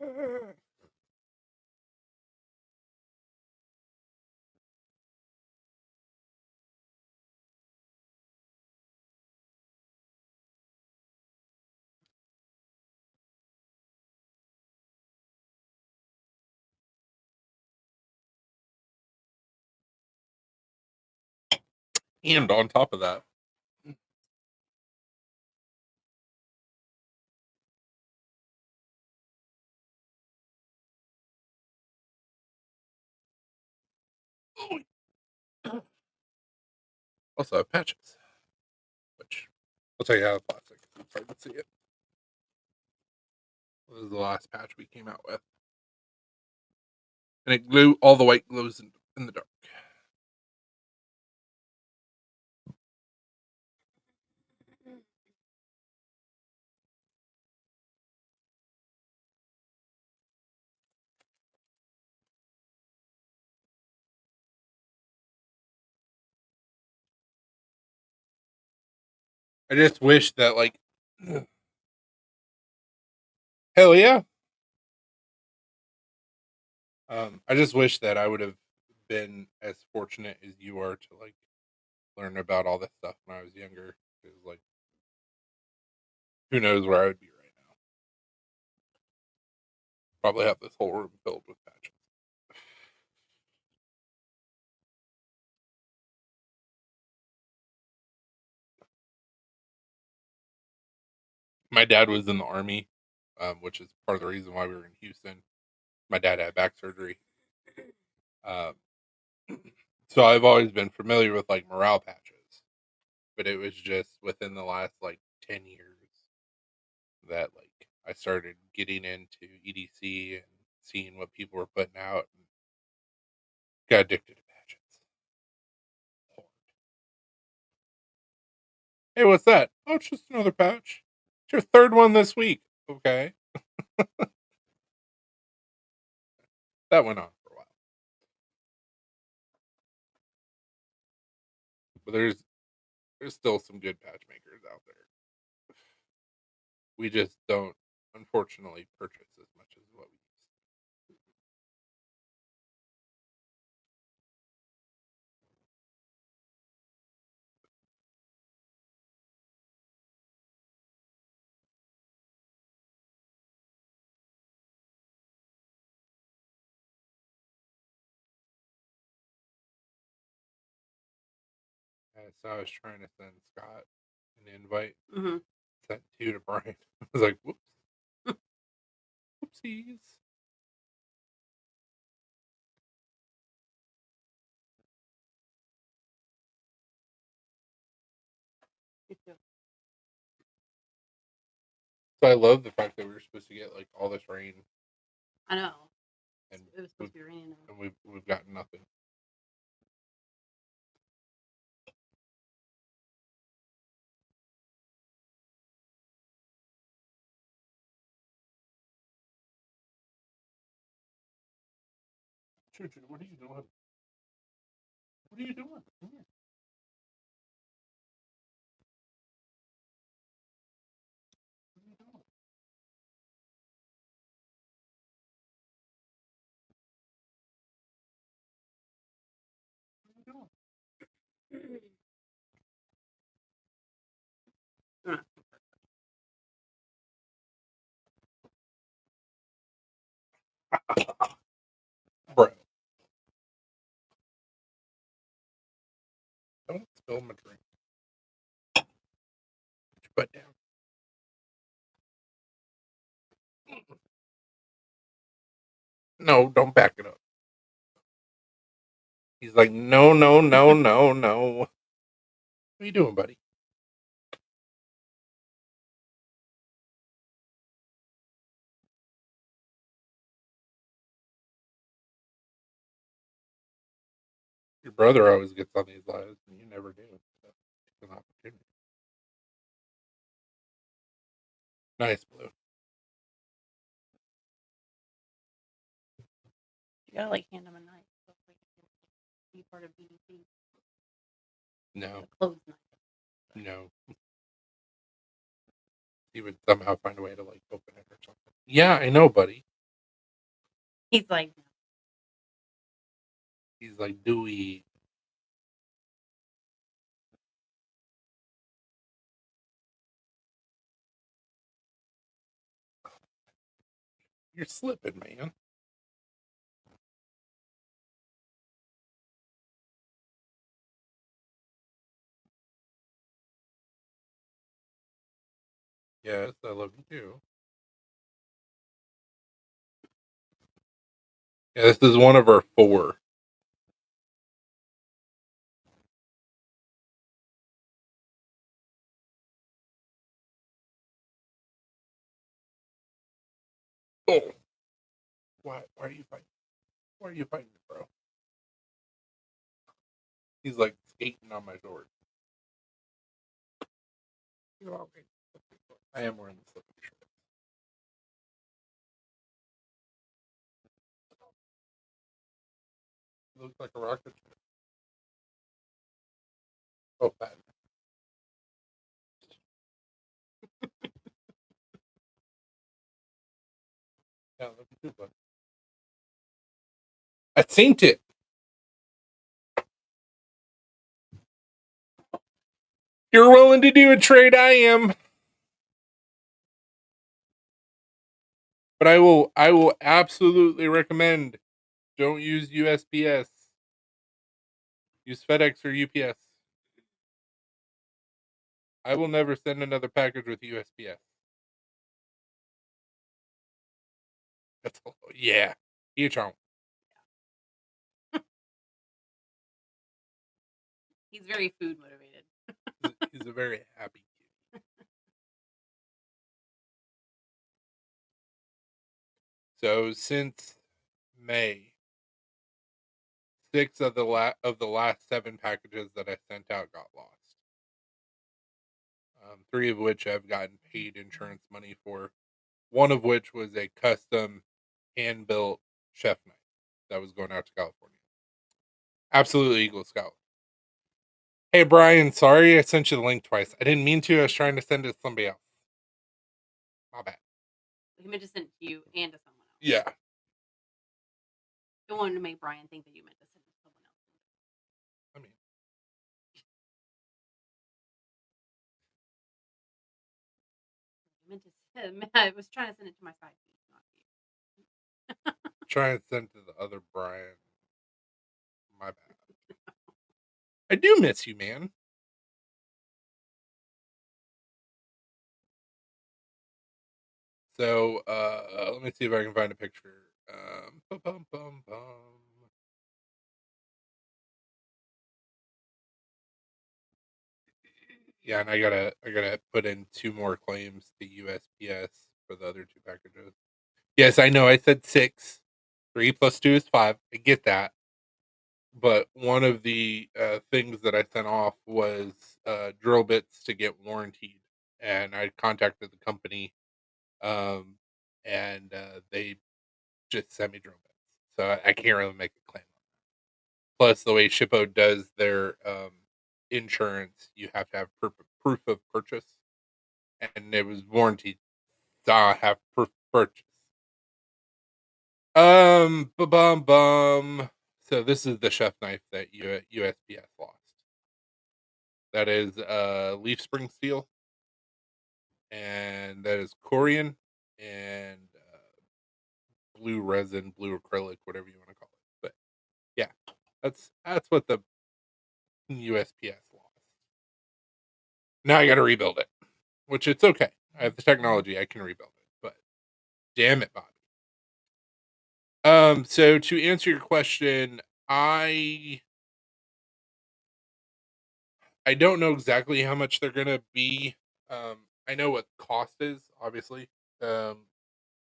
ODE. And on top of that, also have patches, which I'll tell you how plastic. It's hard to see it. This is the last patch we came out with, and it glue all the white glows in the dark. I just wish that, like, hell yeah. I just wish that I would have been as fortunate as you are to like learn about all this stuff when I was younger. Because like, who knows where I would be right now? Probably have this whole room filled with patches. My dad was in the army, which is part of the reason why we were in Houston. My dad had back surgery, um, so I've always been familiar with like morale patches. But it was just within the last like 10 years that like I started getting into EDC and seeing what people were putting out, and got addicted to patches. Hard. Hey, what's that? Oh, it's just another patch. It's your third one this week. Okay, that went on for a while, but there's still some good patch makers out there. We just don't, unfortunately, purchase as much as what we used to. So I was trying to send Scott an invite, Mm-hmm. sent two to Brian. I was like, whoops, whoopsies. So I love the fact that we were supposed to get like all this rain, I know. and It was supposed to be raining. and we've gotten nothing. Choo-choo, what are you doing? What are you doing? Come here. What are you doing? What are you doing? Bro, don't spill my drink. Put your butt down. No, don't back it up. He's like, no, no, no, no, no. What are you doing, buddy? Your brother always gets on these lives, and you never do. So it's an opportunity. Nice, Blue. You gotta like hand him a knife. So like, be part of BDC. No, A closed knife. no. He would somehow find a way to like open it or something. Yeah, I know, buddy. He's like, He's like, Dewey. You're slipping, man. Yes, I love you too. Yeah, this is one of our 4. Oh, why are you fighting? Why are you fighting, bro? He's like skating on my sword. I am wearing the slippery shirt. It looks like a rocket ship. Oh, bad. Yeah, love you too, bud. I synced it. You're willing to do a trade, I am. But I will absolutely recommend don't use USPS. Use FedEx or UPS. I will never send another package with USPS. That's all. Yeah. Each on. He's very food motivated. He's a very happy kid. So since May, 6 of the last 7 packages that I sent out got lost. 3 of which I've gotten paid insurance money for. One of which was a custom hand built chef knife that was going out to California. Absolutely Eagle Scout. Hey Brian, sorry I sent you the link twice. I didn't mean to. I was trying to send it to somebody else. My bad. He meant to send it to you and to someone else. Yeah. Don't want to make Brian think that you meant to send it to someone else. I mean, I was trying to send it to my side feed, not you. try and send to the other Brian. My bad. I do miss you, man. So let me see if I can find a picture. Bum, bum, bum, bum. Yeah, and I gotta put in 2 more claims to USPS for the other 2 packages. Yes, I know I said 6. 3 plus 2 is 5. I get that. But one of the things that I sent off was drill bits to get warranted, and I contacted the company, um, and they just sent me drill bits, so I can't really make a claim. Plus, the way Shippo does their insurance, you have to have proof of purchase, and it was warranted, so I have proof of purchase. Bum bum. So this is the chef knife that USPS lost. That is leaf spring steel, and that is Corian and blue resin, blue acrylic, whatever you want to call it. But yeah, that's what the USPS lost. Now I got to rebuild it, which it's okay. I have the technology; I can rebuild it. But damn it, Bobby. So to answer your question, I don't know exactly how much they're gonna be. I know what cost is, obviously. Um,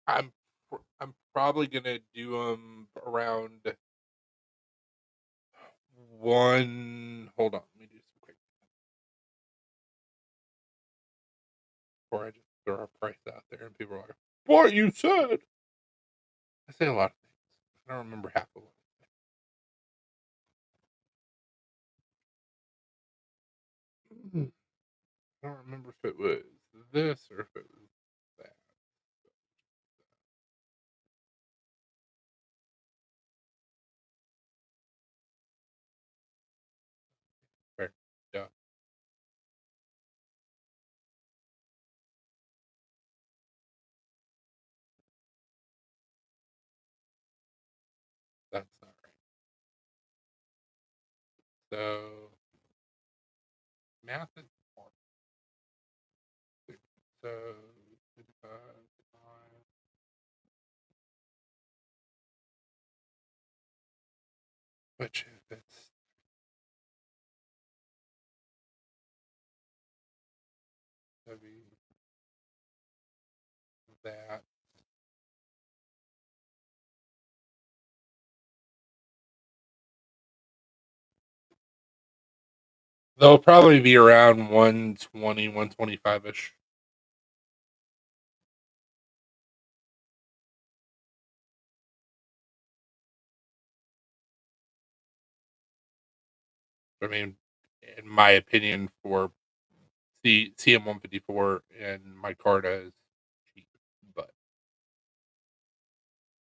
I'm probably gonna do them around one. Hold on, let me do some quick before I just throw a price out there and people are like, "What you said?" I say a lot of things. I don't remember half of what. I don't remember if it was this or if it was that. Fair. Yeah, that's not right. So math is hard. So, which if it's heavy, that. They'll probably be around 120, 125-ish. I mean, in my opinion, for CM154 and micarta is cheap, but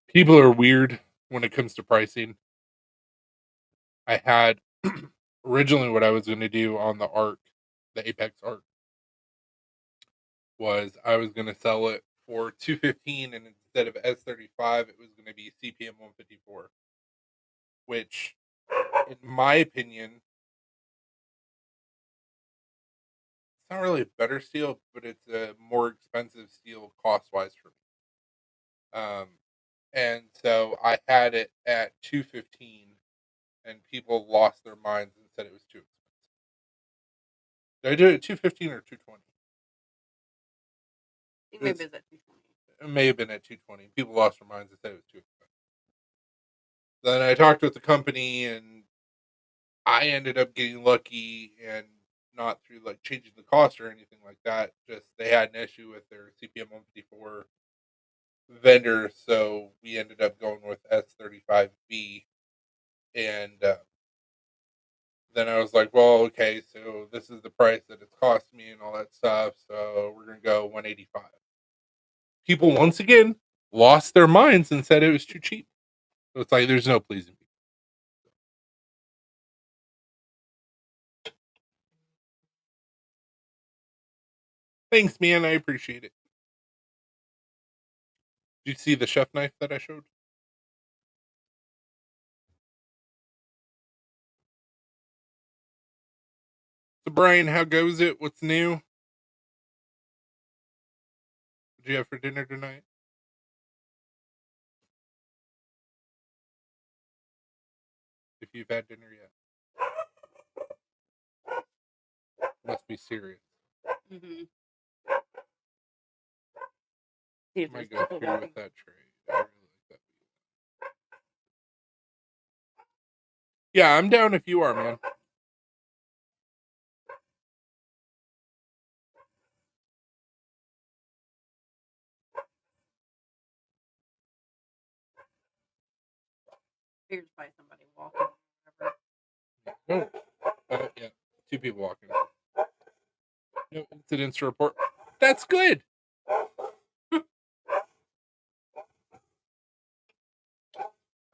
people are weird when it comes to pricing. I had originally what I was going to do on the ARC, the Apex ARC, was I was going to sell it for 215, and instead of S35, it was going to be CPM 154, which, in my opinion, it's not really a better steel, but it's a more expensive steel cost wise for me. And so I had it at 215, and people lost their minds and said it was too expensive. Did I do it at 215 or 220? I think maybe it's at 220. It may have been at 220. People lost their minds and said it was too expensive. Then I talked with the company, and I ended up getting lucky, and not through like changing the cost or anything like that. Just they had an issue with their CPM 154 vendor, so we ended up going with S35B. And then I was like, well, okay, so this is the price that it's cost me and all that stuff. So we're gonna go 185. People once again lost their minds and said it was too cheap. So it's like there's no pleasing people. Thanks, man. I appreciate it. Did you see the chef knife that I showed? So Brian, how goes it? What's new? What did you have for dinner tonight? If you've had dinner yet, must be serious. Mm-hmm. I might go through with that trade. I really like that. Yeah, I'm down if you are, man. Figured by somebody walking. No. Yeah, 2 people walking. No incidents to report. That's good.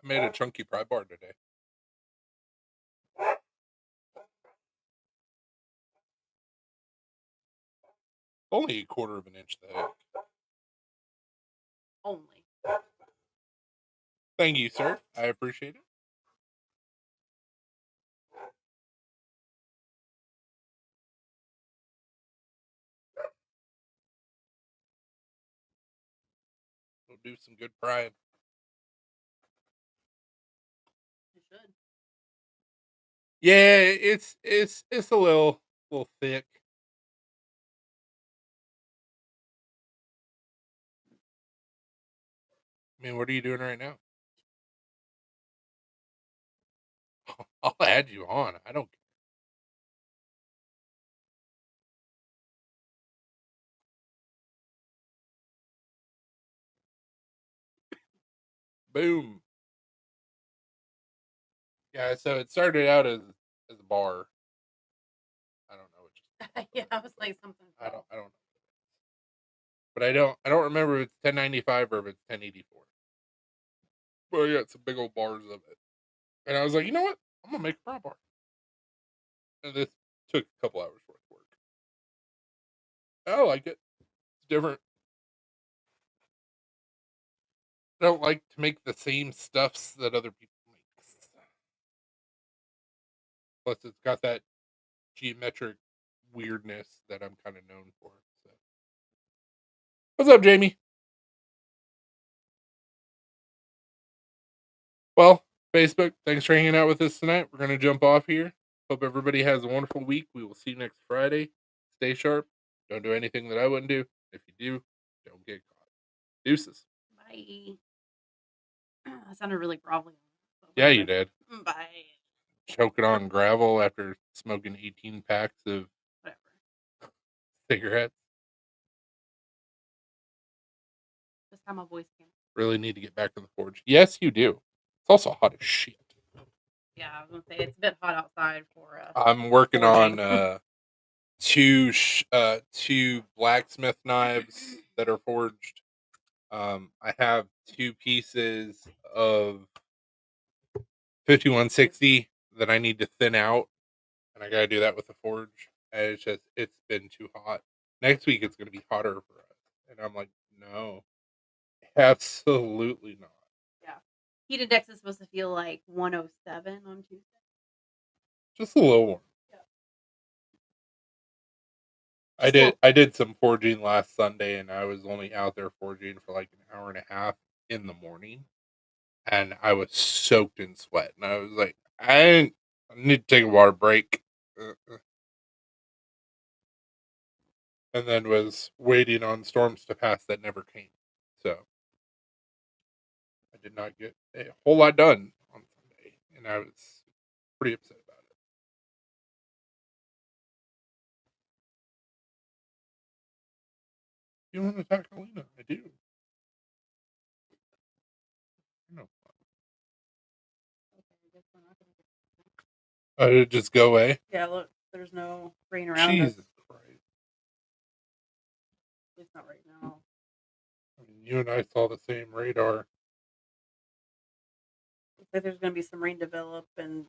I made a chunky pry bar today. Only a quarter of an inch thick. Only. Thank you, sir. I appreciate it. We'll do some good prying. You should. Yeah, it's a little thick. I mean, what are you doing right now? I'll add you on. I don't. Boom. Yeah, so it started out as a bar. I don't know what. Yeah, I was like something. I don't know. But I don't remember if it's 1095 or if it's 1084. But I got some big old bars of it. And I was like, you know what? I'm gonna make a pry bar. And this took a couple hours worth of work. I like it. It's different. I don't like to make the same stuffs that other people make. Plus, it's got that geometric weirdness that I'm kind of known for. So. What's up, Jamie? Well, Facebook, thanks for hanging out with us tonight. We're going to jump off here. Hope everybody has a wonderful week. We will see you next Friday. Stay sharp. Don't do anything that I wouldn't do. If you do, don't get caught. Deuces. Bye. That sounded really grovelly. Yeah, you did. Bye. Choking on gravel after smoking 18 packs of Whatever. cigarettes. Just how my voice came. Really need to get back to the forge. Yes, you do. It's also hot as shit. Yeah, I was gonna say it's a bit hot outside for. I'm working forging. on two blacksmith knives that are forged. I have 2 pieces of 5160 that I need to thin out, and I gotta do that with the forge. And it's been too hot. Next week it's gonna be hotter for us, and I'm like, no, absolutely not. Yeah, heat index is supposed to feel like 107 on Tuesday. Just a little warm. Yeah. I did some forging last Sunday, and I was only out there forging for like an hour and a half in the morning, and I was soaked in sweat, and I was like, I need to take a water break. And then was waiting on storms to pass that never came. So I did not get a whole lot done on Sunday, and I was pretty upset about it. You want to talk to Lena? I do. No. Did it just go away? Yeah, look, there's no rain around Jesus us. Christ. At least not right now. I mean, you and I saw the same radar. Looks like there's going to be some rain develop, and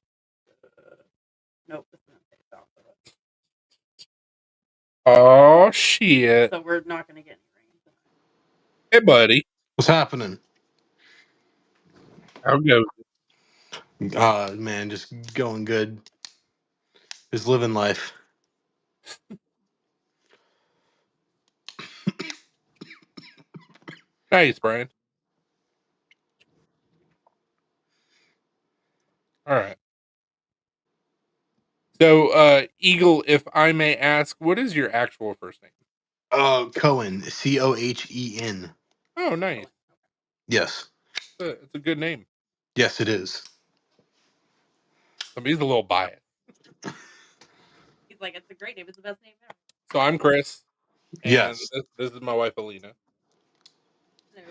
nope, it's going to stay south of us. Oh, shit. So we're not going to get any rain tonight. Hey, buddy. What's happening? How goes it? Man, just going good. Just living life. Nice, Brian. All right. So, Eagle, if I may ask, what is your actual first name? Cohen. Cohen. Oh, nice. Yes. It's a good name. Yes, it is. Somebody's a little biased. He's like, it's a great name. It's the best name ever. So I'm Chris. And Yes. this is my wife, Alina. No.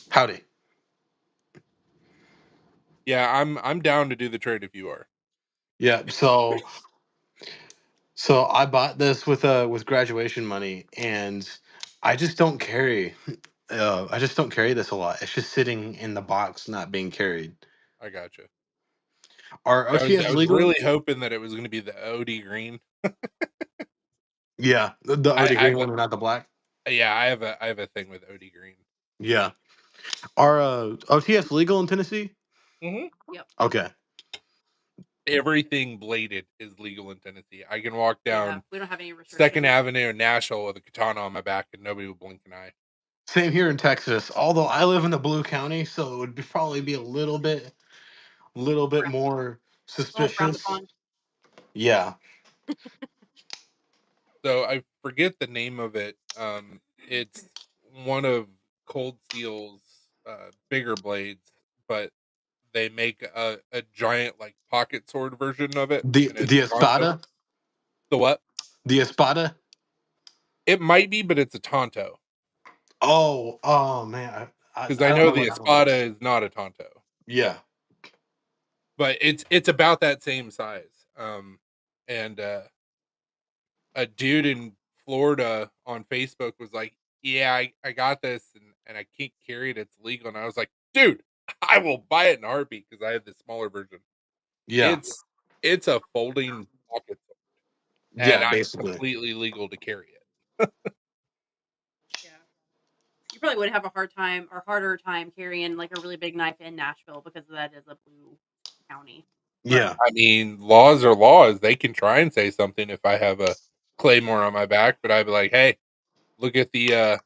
Howdy. Yeah, I'm down to do the trade if you are. Yeah. So I bought this with graduation money, and I just don't carry. I just don't carry this a lot. It's just sitting in the box, not being carried. I gotcha. Are I OTS was legal? really hoping that it was going to be the OD green. Yeah, the OD green one, not the black. Yeah, I have a thing with OD green. Yeah. Are OTS legal in Tennessee? Mm-hmm. Yep. Okay. Everything bladed is legal in Tennessee. I can walk down we don't have any restrictions. 2nd Avenue in Nashville with a katana on my back and nobody will blink an eye. Same here in Texas. Although I live in the Blue County, so it would probably be a little bit more suspicious. Yeah. So I forget the name of it. It's one of Cold Steel's bigger blades, but they make a giant like pocket sword version of it. The Espada? The what? The Espada? It might be, but it's a Tonto. Oh man. Because I know the Espada is not a Tonto. Yeah. But it's about that same size. And a dude in Florida on Facebook was like, yeah, I got this and I can't carry it. It's legal. And I was like, dude, I will buy it in a heartbeat because I have the smaller version. Yeah. It's a folding pocket sword. Yeah, And basically. I'm completely legal to carry it. Yeah. You probably would have a harder time carrying like a really big knife in Nashville because that is a blue county. Yeah. I mean, laws are laws. They can try and say something if I have a claymore on my back, but I'd be like, hey, look at the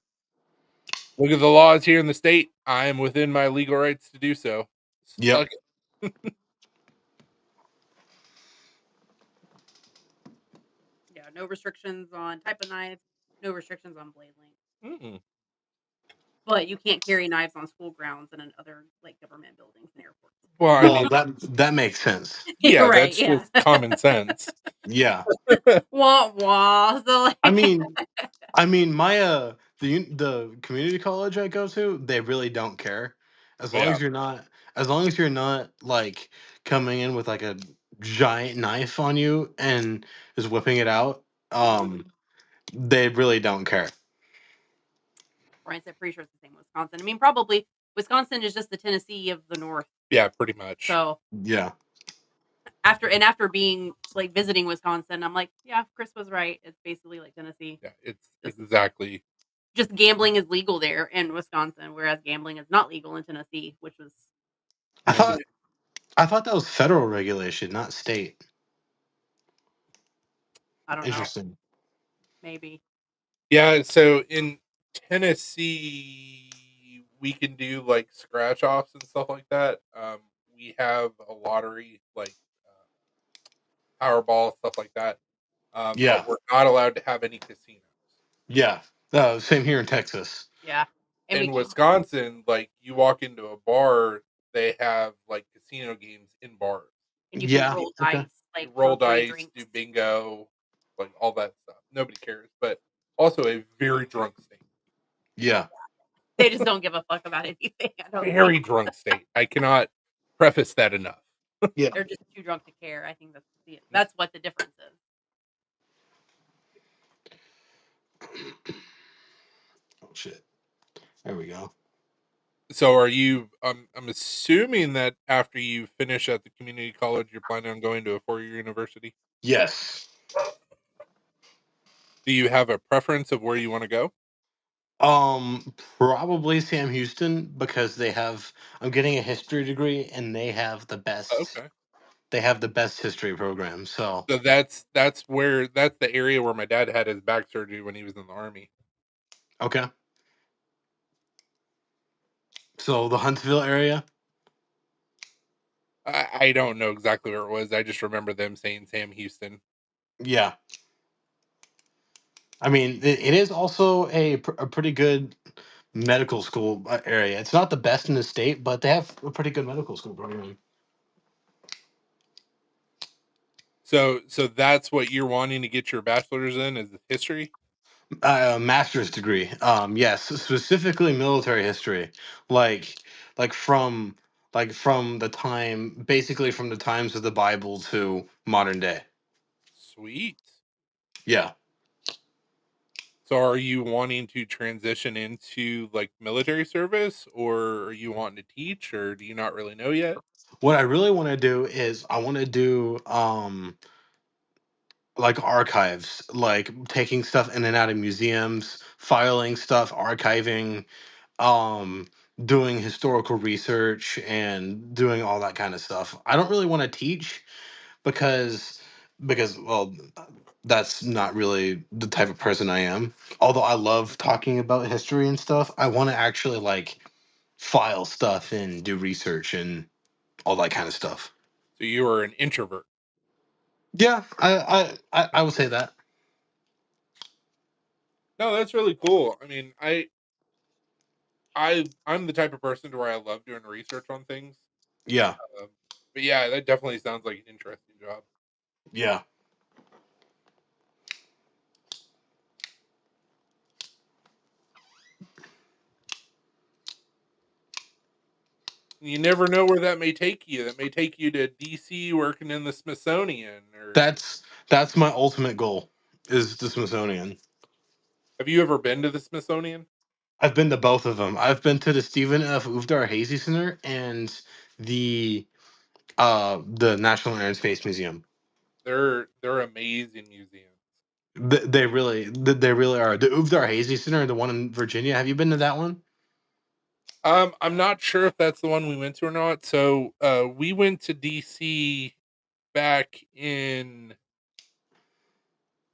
Look at the laws here in the state. I am within my legal rights to do so. Yep. Suck it. Yeah, no restrictions on type of knife, no restrictions on blade length. Mm. But you can't carry knives on school grounds and in other like government buildings and airports. Well, I Well, mean, that makes sense. yeah, Right, that's yeah. just common sense. Yeah. Wah wah. So like, I mean, my the community college I go to, they really don't care as long Yeah. as you're not like coming in with like a giant knife on you and just whipping it out. They really don't care. right, I'm pretty sure it's the same in Wisconsin. I mean, probably Wisconsin is just the Tennessee of the North. Yeah, pretty much. So Yeah. after being like visiting Wisconsin, I'm like, yeah, Chris was right. It's basically like Tennessee. Yeah, it's Just exactly. just gambling is legal there in Wisconsin, whereas gambling is not legal in Tennessee, which was I And thought I thought that was federal regulation, not state. I don't know, Interesting. maybe. yeah, so in Tennessee, we can do like scratch offs and stuff like that. We have a lottery, like Powerball, stuff like that. Yeah. But we're not allowed to have any casinos. Yeah. Same here in Texas. Yeah. And we In can't Wisconsin, like you walk into a bar, they have like casino games in bars. and you can Yeah. roll Okay. dice You like roll for free dice, drinks. do bingo, like all that stuff. Nobody cares, but also a very drunk state. Yeah. They just don't give a fuck about anything. I don't Very think. drunk state. I cannot preface that enough. Yeah. They're just too drunk to care. I think that's what the difference is. Oh shit. There we go. So are you I'm assuming that after you finish at the community college you're planning on going to a 4-year university? Yes. Do you have a preference of where you want to go? Probably Sam Houston because I'm getting a history degree and Okay. they have the best history program. So, So that's the area where my dad had his back surgery when he was in the army. okay. So the Huntsville area? I don't know exactly where it was. I just remember them saying Sam Houston. Yeah. I mean, it is also a pretty good medical school area. It's not the best in the state, but they have a pretty good medical school program. So that's what you're wanting to get your bachelor's in is history? A master's degree. Yes, specifically military history, like like from from the time, basically from the times of the Bible to modern day. Sweet. Yeah. So are you wanting to transition into like military service or are you wanting to teach or do you not really know yet? What I really want to do is I want to do like archives, like taking stuff in and out of museums, filing stuff, archiving, um doing historical research and doing all that kind of stuff. I don't really want to teach because well, that's not really the type of person I am. Although I love talking about history and stuff, I want to actually like file stuff and do research and all that kind of stuff. So you are an introvert. Yeah, I would say that. No, that's really cool. I mean, I'm the type of person to where I love doing research on things. Yeah, Um, but yeah, that definitely sounds like an interesting job. yeah. You never know where that may take you. That may take you to DC working in the Smithsonian or That's my ultimate goal is the Smithsonian. have you ever been to the Smithsonian? I've been to both of them. I've been to the Stephen F. Uvdar Hazy Center and the the National Air and Space Museum. They're amazing museums. They really are. The Uvdar Hazy Center, the one in Virginia. Have you been to that one? I'm not sure if that's the one we went to or not. So, we went to DC back in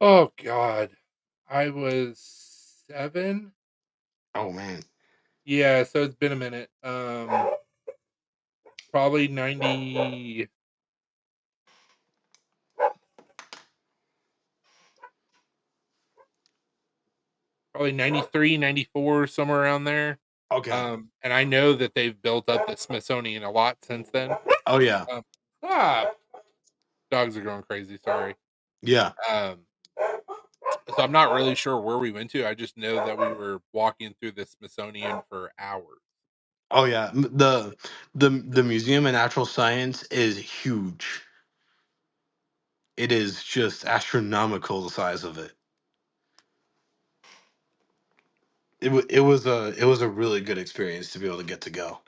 oh god, I was 7. Oh man. Yeah, so it's been a minute. Probably 90, probably 93, 94, somewhere around there. Okay. And I know that they've built up the Smithsonian a lot since then. Oh yeah. Um, ah, dogs are going crazy. Sorry. Yeah. Um, so I'm not really sure where we went to. I just know that we were walking through the Smithsonian for hours. Oh yeah. The Museum of Natural Science is huge. It is just astronomical, the size of it. It was a really good experience to be able to get to go.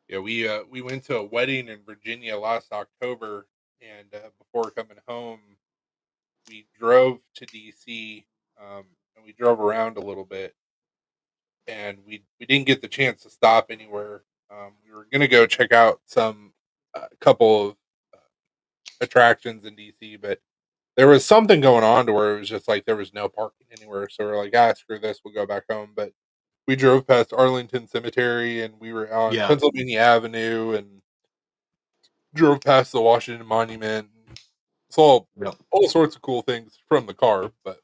Yeah, we went to a wedding in Virginia last October, and before coming home, we drove to DC, and we drove around a little bit, and we didn't get the chance to stop anywhere. We were gonna go check out some couple of uh, attractions in DC, but there was something going on to where it was just like there was no parking anywhere. So we're like, ah, screw this, we'll go back home. But we drove past Arlington Cemetery, and we were on Yeah. Pennsylvania Avenue, and drove past the Washington Monument. Saw Yep. all sorts of cool things from the car. But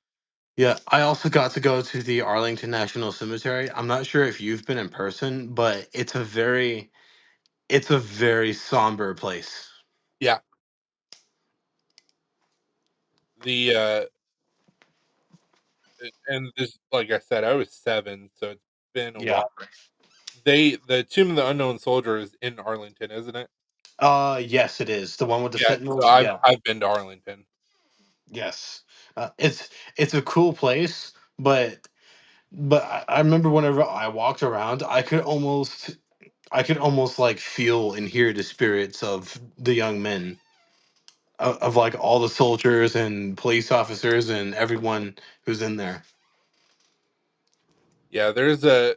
Yeah, I also got to go to the Arlington National Cemetery. I'm not sure if you've been in person, but it's a very somber place. yeah, the and this, like I said, I was 7, so it's been a Yeah. while. The Tomb of the Unknown Soldier is in Arlington, isn't it? Yes, it is. The one with the Yeah, so sentinels. I've Yeah. I've been to Arlington. Yes. It's a cool place, but I remember whenever I walked around, I could almost like feel and hear the spirits of the young men, of like all the soldiers and police officers and everyone who's in there. Yeah, there's a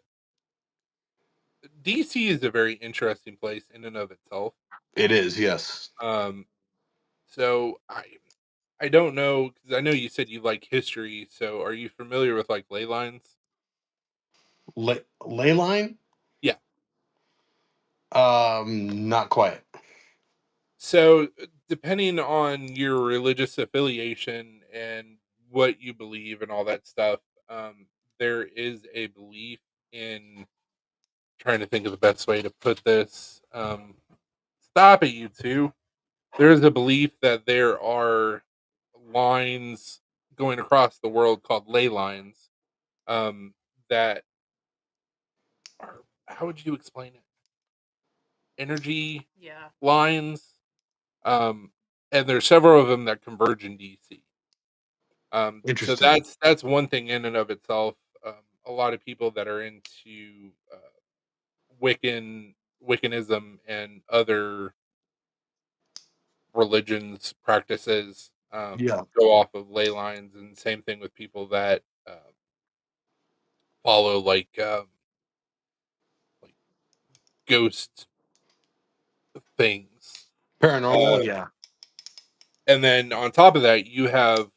DC is a very interesting place in and of itself. It is, yes. Um, so I don't know because I know you said you like history. So are you familiar with like ley lines? Ley line? Yeah. Not quite. So depending on your religious affiliation and what you believe and all that stuff, there is a belief in trying to think of the best way to put this. Stop it, you two. There is a belief that there are lines going across the world called ley lines, that are, how would you explain it? Energy Yeah. lines. Um, and there's several of them that converge in DC. So Interesting. that's one thing in and of itself. A lot of people that are into Wiccanism and other religions practices, Yeah. go off of ley lines, and same thing with people that follow like ghost things. Paranormal, Uh, yeah. and then on top of that, you have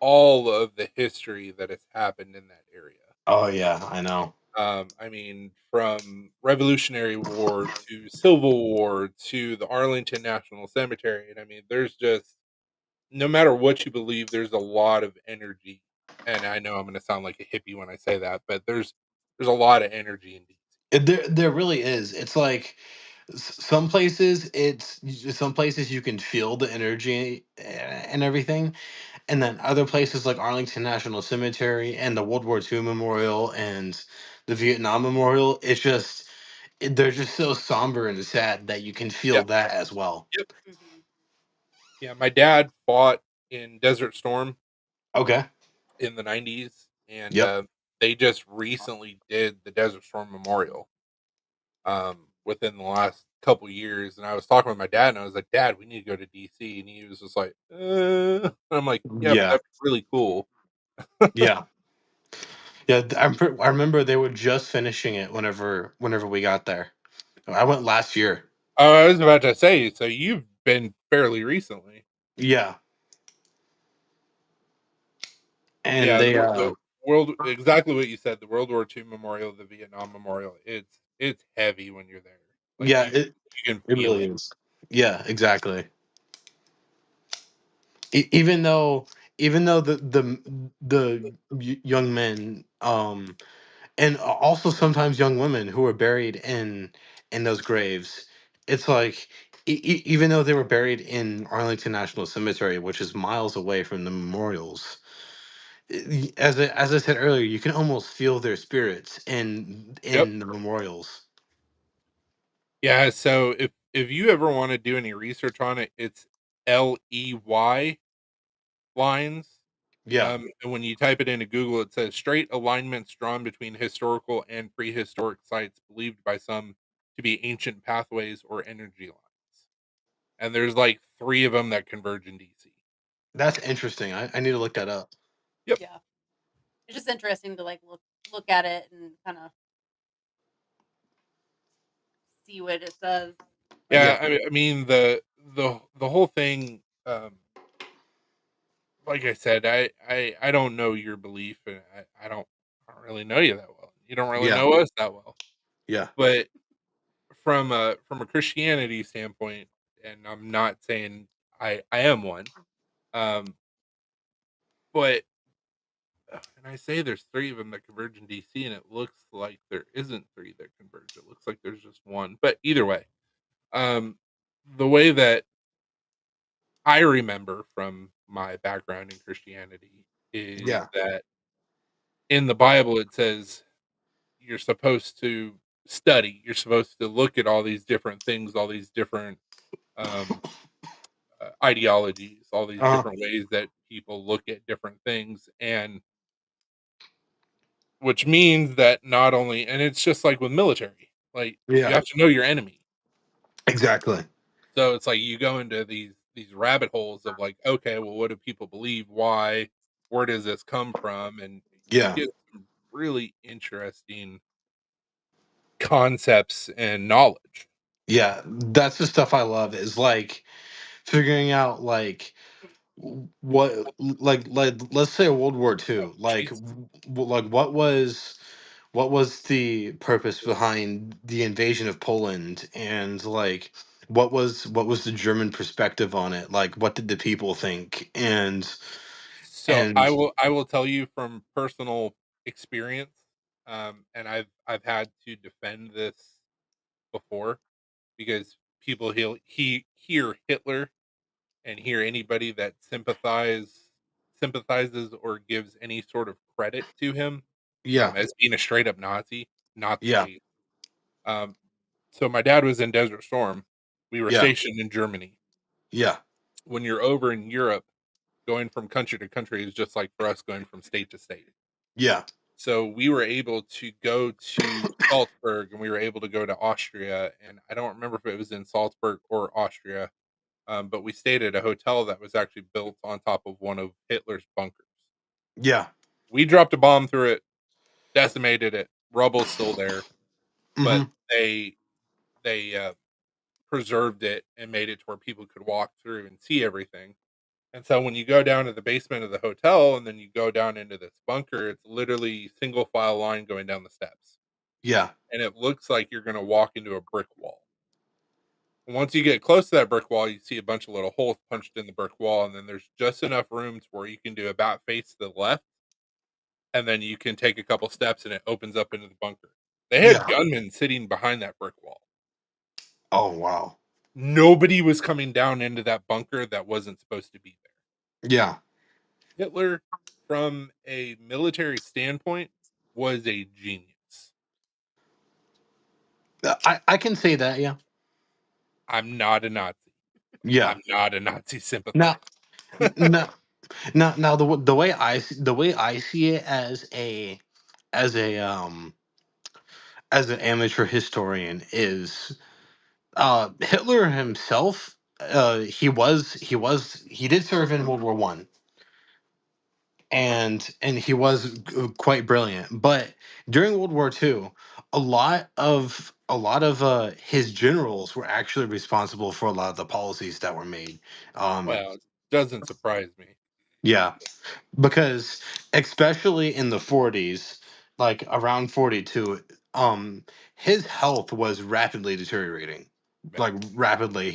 all of the history that has happened in that area. Oh yeah, I know. I mean, from Revolutionary War to Civil War to the Arlington National Cemetery, and I mean, there's just no matter what you believe, there's a lot of energy. And I know I'm going to sound like a hippie when I say that, but there's a lot of energy in DC. There really is. It's like some places some places you can feel the energy and everything, and then other places like Arlington National Cemetery and the World War II Memorial and the Vietnam Memorial, they're just so somber and sad that you can Yeah, feel that as well. yep, Hmm. yeah. My dad fought in Desert Storm Okay. in the '90s, and Yep. they just recently did the Desert Storm Memorial, within the last couple years. And I was talking with my dad, and I was like, "Dad, we need to go to DC," and he was just like, And I'm like, "Yeah, but Yeah. that'd be really cool." Yeah. Yeah. I remember they were just finishing it whenever we got there. I went last year. I was about to say, so you've been fairly recently. Yeah. And Yeah, they the exactly what you said. The World War II memorial, the Vietnam memorial. It's heavy when you're there. Like Yeah, you can it feel really it. is. Yeah, exactly. Even though the young men, and also sometimes young women who were buried in those graves, it's like, even though they were buried in Arlington National Cemetery, which is miles away from the memorials, as I said earlier, you can almost feel their spirits Yep. in the memorials. Yeah. So if you ever want to do any research on it, it's LEY lines. Yeah, And when you type it into Google, it says straight alignments drawn between historical and prehistoric sites believed by some to be ancient pathways or energy lines. And there's like three of them that converge in DC. that's interesting. I need to look that up. Yep. Yeah. It's just interesting to like look at it and kind of see what it says. But Yeah. Yeah, I mean the whole thing. Like I said, I don't know your belief, and I don't really know you that well. You don't really yeah, know us that well. yeah, But from a Christianity standpoint, and I'm not saying I am one, um, but and I say there's three of them that converge in DC, and it looks like there isn't three that converge. It looks like there's just one. But either way, um, the way that I remember from my background in Christianity is yeah, that in the Bible it says you're supposed to study. You're supposed to look at all these different things, all these different um, ideologies, all these uh, different ways that people look at different things, and which means that not only, and it's just like with military, like you yeah, have to know your enemy. exactly. So it's like you go into these rabbit holes of like, okay, well, what do people believe? Why? Where does this come from? And you Yeah, get some really interesting concepts and knowledge. yeah. That's the stuff I love. Is like figuring out like what, like let's say World War Oh, Two. Like jeez. like what was the purpose behind the invasion of Poland, and like what was the German perspective on it? Like what did the people think? So And I will tell you from personal experience, and I've had to defend this before because people he hear Hitler and hear anybody that sympathizes or gives any sort of credit to him yeah, as being a straight up Nazi, not the yeah, case. Um, so my dad was in Desert Storm. We were yeah, stationed in Germany. yeah, When you're over in Europe, going from country to country is just like for us going from state to state. yeah, So we were able to go to Salzburg and we were able to go to Austria. And I don't remember if it was in Salzburg or Austria, but we stayed at a hotel that was actually built on top of one of Hitler's bunkers. yeah. We dropped a bomb through it, decimated it. Rubble's still there, but Hmm. they preserved it and made it to where people could walk through and see everything. And so when you go down to the basement of the hotel and then you go down into this bunker, it's literally single file line going down the steps. Yeah, And it looks like you're going to walk into a brick wall. And once you get close to that brick wall, you see a bunch of little holes punched in the brick wall, and then there's just enough room to where you can do about face to the left, and then you can take a couple steps, and it opens up into the bunker. They had yeah. gunmen sitting behind that brick wall. Oh wow. Nobody was coming down into that bunker that wasn't supposed to be there. Yeah, Hitler, from a military standpoint, was a genius. I can say that. Yeah, I'm not a Nazi. yeah. I'm not a Nazi Now, sympathizer. now, now the way I see it as a as an amateur historian is, Hitler himself, he did serve in World War I, and he was quite brilliant. But during World War II, a lot of his generals were actually responsible for a lot of the policies that were made. Um, Well, it doesn't surprise me. Yeah, because especially in the 40s, like around 42, his health was rapidly deteriorating. Like rapidly.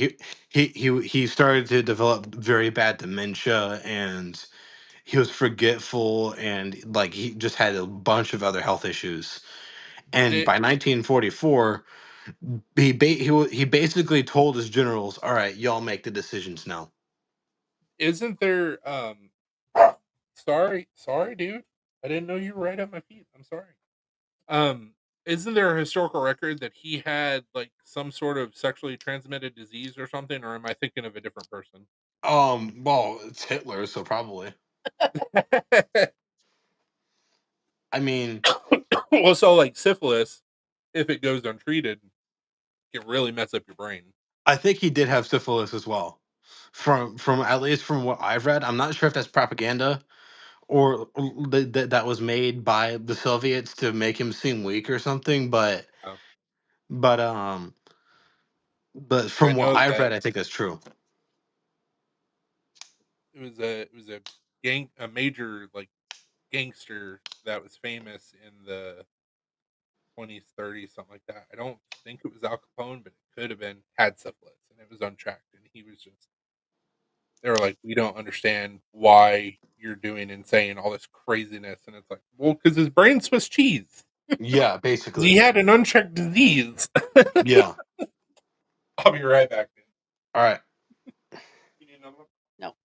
He started to develop very bad dementia, and he was forgetful, and like he just had a bunch of other health issues. And It, by 1944, he basically told his generals, "All right, y'all make the decisions now." isn't there sorry dude, I didn't know you were right at my feet, I'm sorry. Um, isn't there a historical record that he had like some sort of sexually transmitted disease or something, or am I thinking of a different person? Well, it's Hitler, so probably. I mean, Well, so like syphilis, if it goes untreated, can really mess up your brain. I think he did have syphilis as well. From at least from what I've read, I'm not sure if that's propaganda or that was made by the Soviets to make him seem weak or something. Um, But but I from what know I've that read, I think that's true. it was a a major like gangster that was famous in the 20s, 30s, something like that. I don't think it was Al Capone, but it could have been, had syphilis and it was untracked. And he was just, they were like, we don't understand why you're doing and saying all this craziness. And it's like, well, because his brain Swiss cheese. Yeah, He basically. had an unchecked disease. Yeah. I'll be right back, man. All right. You need another one? No.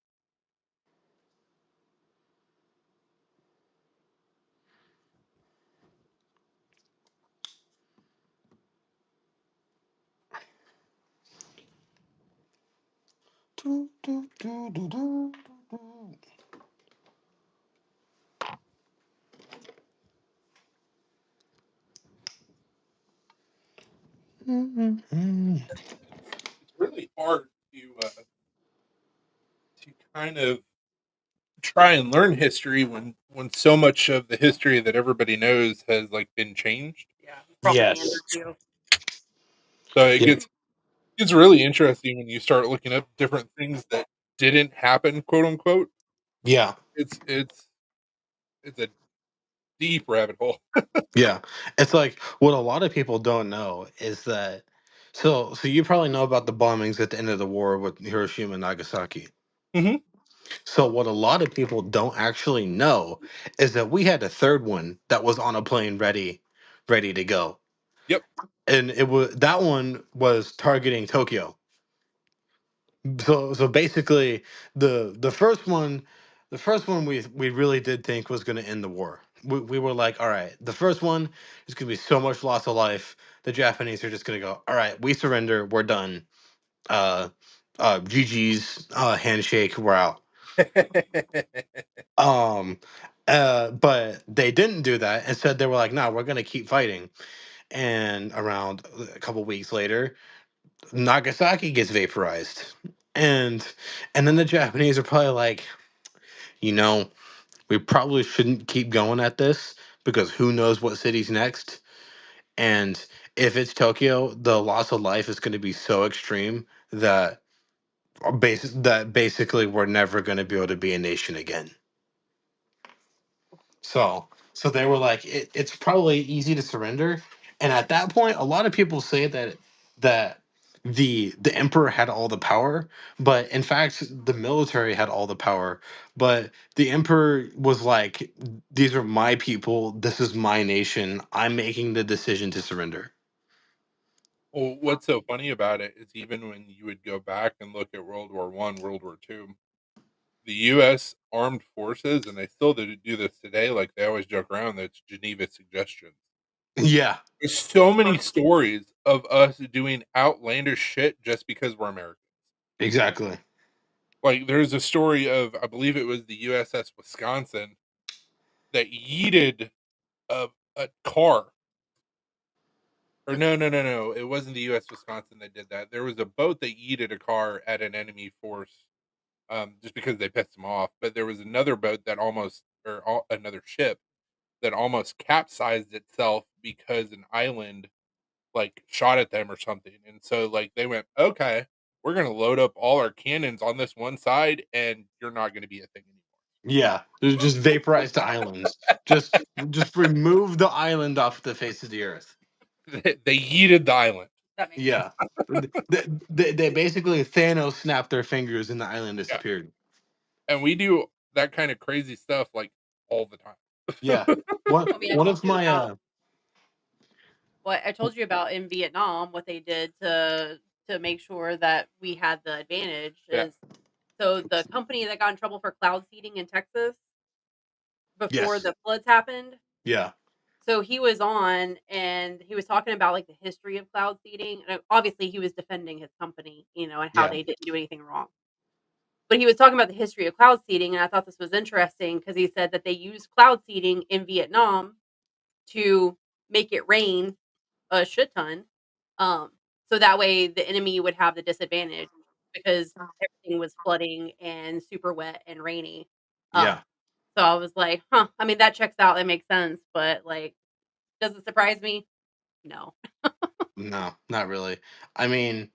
Do, do, do, do, do, do. Mhm. It's really hard to kind of try and learn history when so much of the history that everybody knows has like been changed. Yeah. Propaganda Yes. too. So it Yeah. gets really interesting when you start looking up different things that didn't happen, quote unquote. Yeah. It's a deep rabbit hole. Yeah. It's like what a lot of people don't know is that so you probably know about the bombings at the end of the war with Hiroshima and Nagasaki. Hmm. So what a lot of people don't actually know is that we had a third one that was on a plane ready to go. Yep. And it was that one was targeting Tokyo. So basically the first one we really did think was going to end the war. We were like, all right, the first one is going to be so much loss of life. The Japanese are just going to go, all right, we surrender, we're done. Uh GG's, handshake, we're out. Um but they didn't do that. Instead they were like, no, we're going to keep fighting. And around a couple weeks later, Nagasaki gets vaporized. And and then the Japanese are probably like, you know, we probably shouldn't keep going at this because who knows what city's next. And if it's Tokyo, the loss of life is going to be so extreme that basically we're never going to be able to be a nation again. So they were like, it's probably easy to surrender. And at that point, a lot of people say that the emperor had all the power, but in fact, the military had all the power. But the emperor was like, "These are my people. This is my nation. I'm making the decision to surrender." Well, what's so funny about it is even when you would go back and look at World War I, World War II, the U.S. armed forces, and they still do this today. Like they always joke around that it's Geneva Suggestions. Yeah, There's so many stories of us doing outlandish shit just because we're Americans. exactly. Like there's a story of, I believe it was the USS Wisconsin that yeeted a car. Or no, it wasn't the U.S. Wisconsin that did that. There was a boat that yeeted a car at an enemy force, just because they pissed them off. But there was another boat that another ship that almost capsized itself because an island like shot at them or something. And so like they went, okay, we're gonna load up all our cannons on this one side, and you're not gonna be a thing anymore. Yeah, just vaporize the islands. Just remove the island off the face of the earth. They yeeted the island. That makes sense. Yeah, they basically Thanos snapped their fingers and the island Yeah, disappeared. and we do that kind of crazy stuff like all the Yeah, time. one I mean, I one told of you my about what I told you about in Vietnam, what they did to make sure that we had the advantage Yeah. is so the company that got in trouble for cloud seeding in Texas before yes, the floods happened. yeah, So he was on and he was talking about like the history of cloud seeding. And obviously he was defending his company, and how yeah, they didn't do anything wrong. But he was talking about the history of cloud seeding, and I thought this was interesting because he said that they used cloud seeding in Vietnam to make it rain a shit ton. Um, so that way the enemy would have the disadvantage because everything was flooding and super wet and rainy. Um, yeah. so I was like, huh, I mean, that checks out. That makes sense. But like, does it surprise me? No. No, not really. I mean,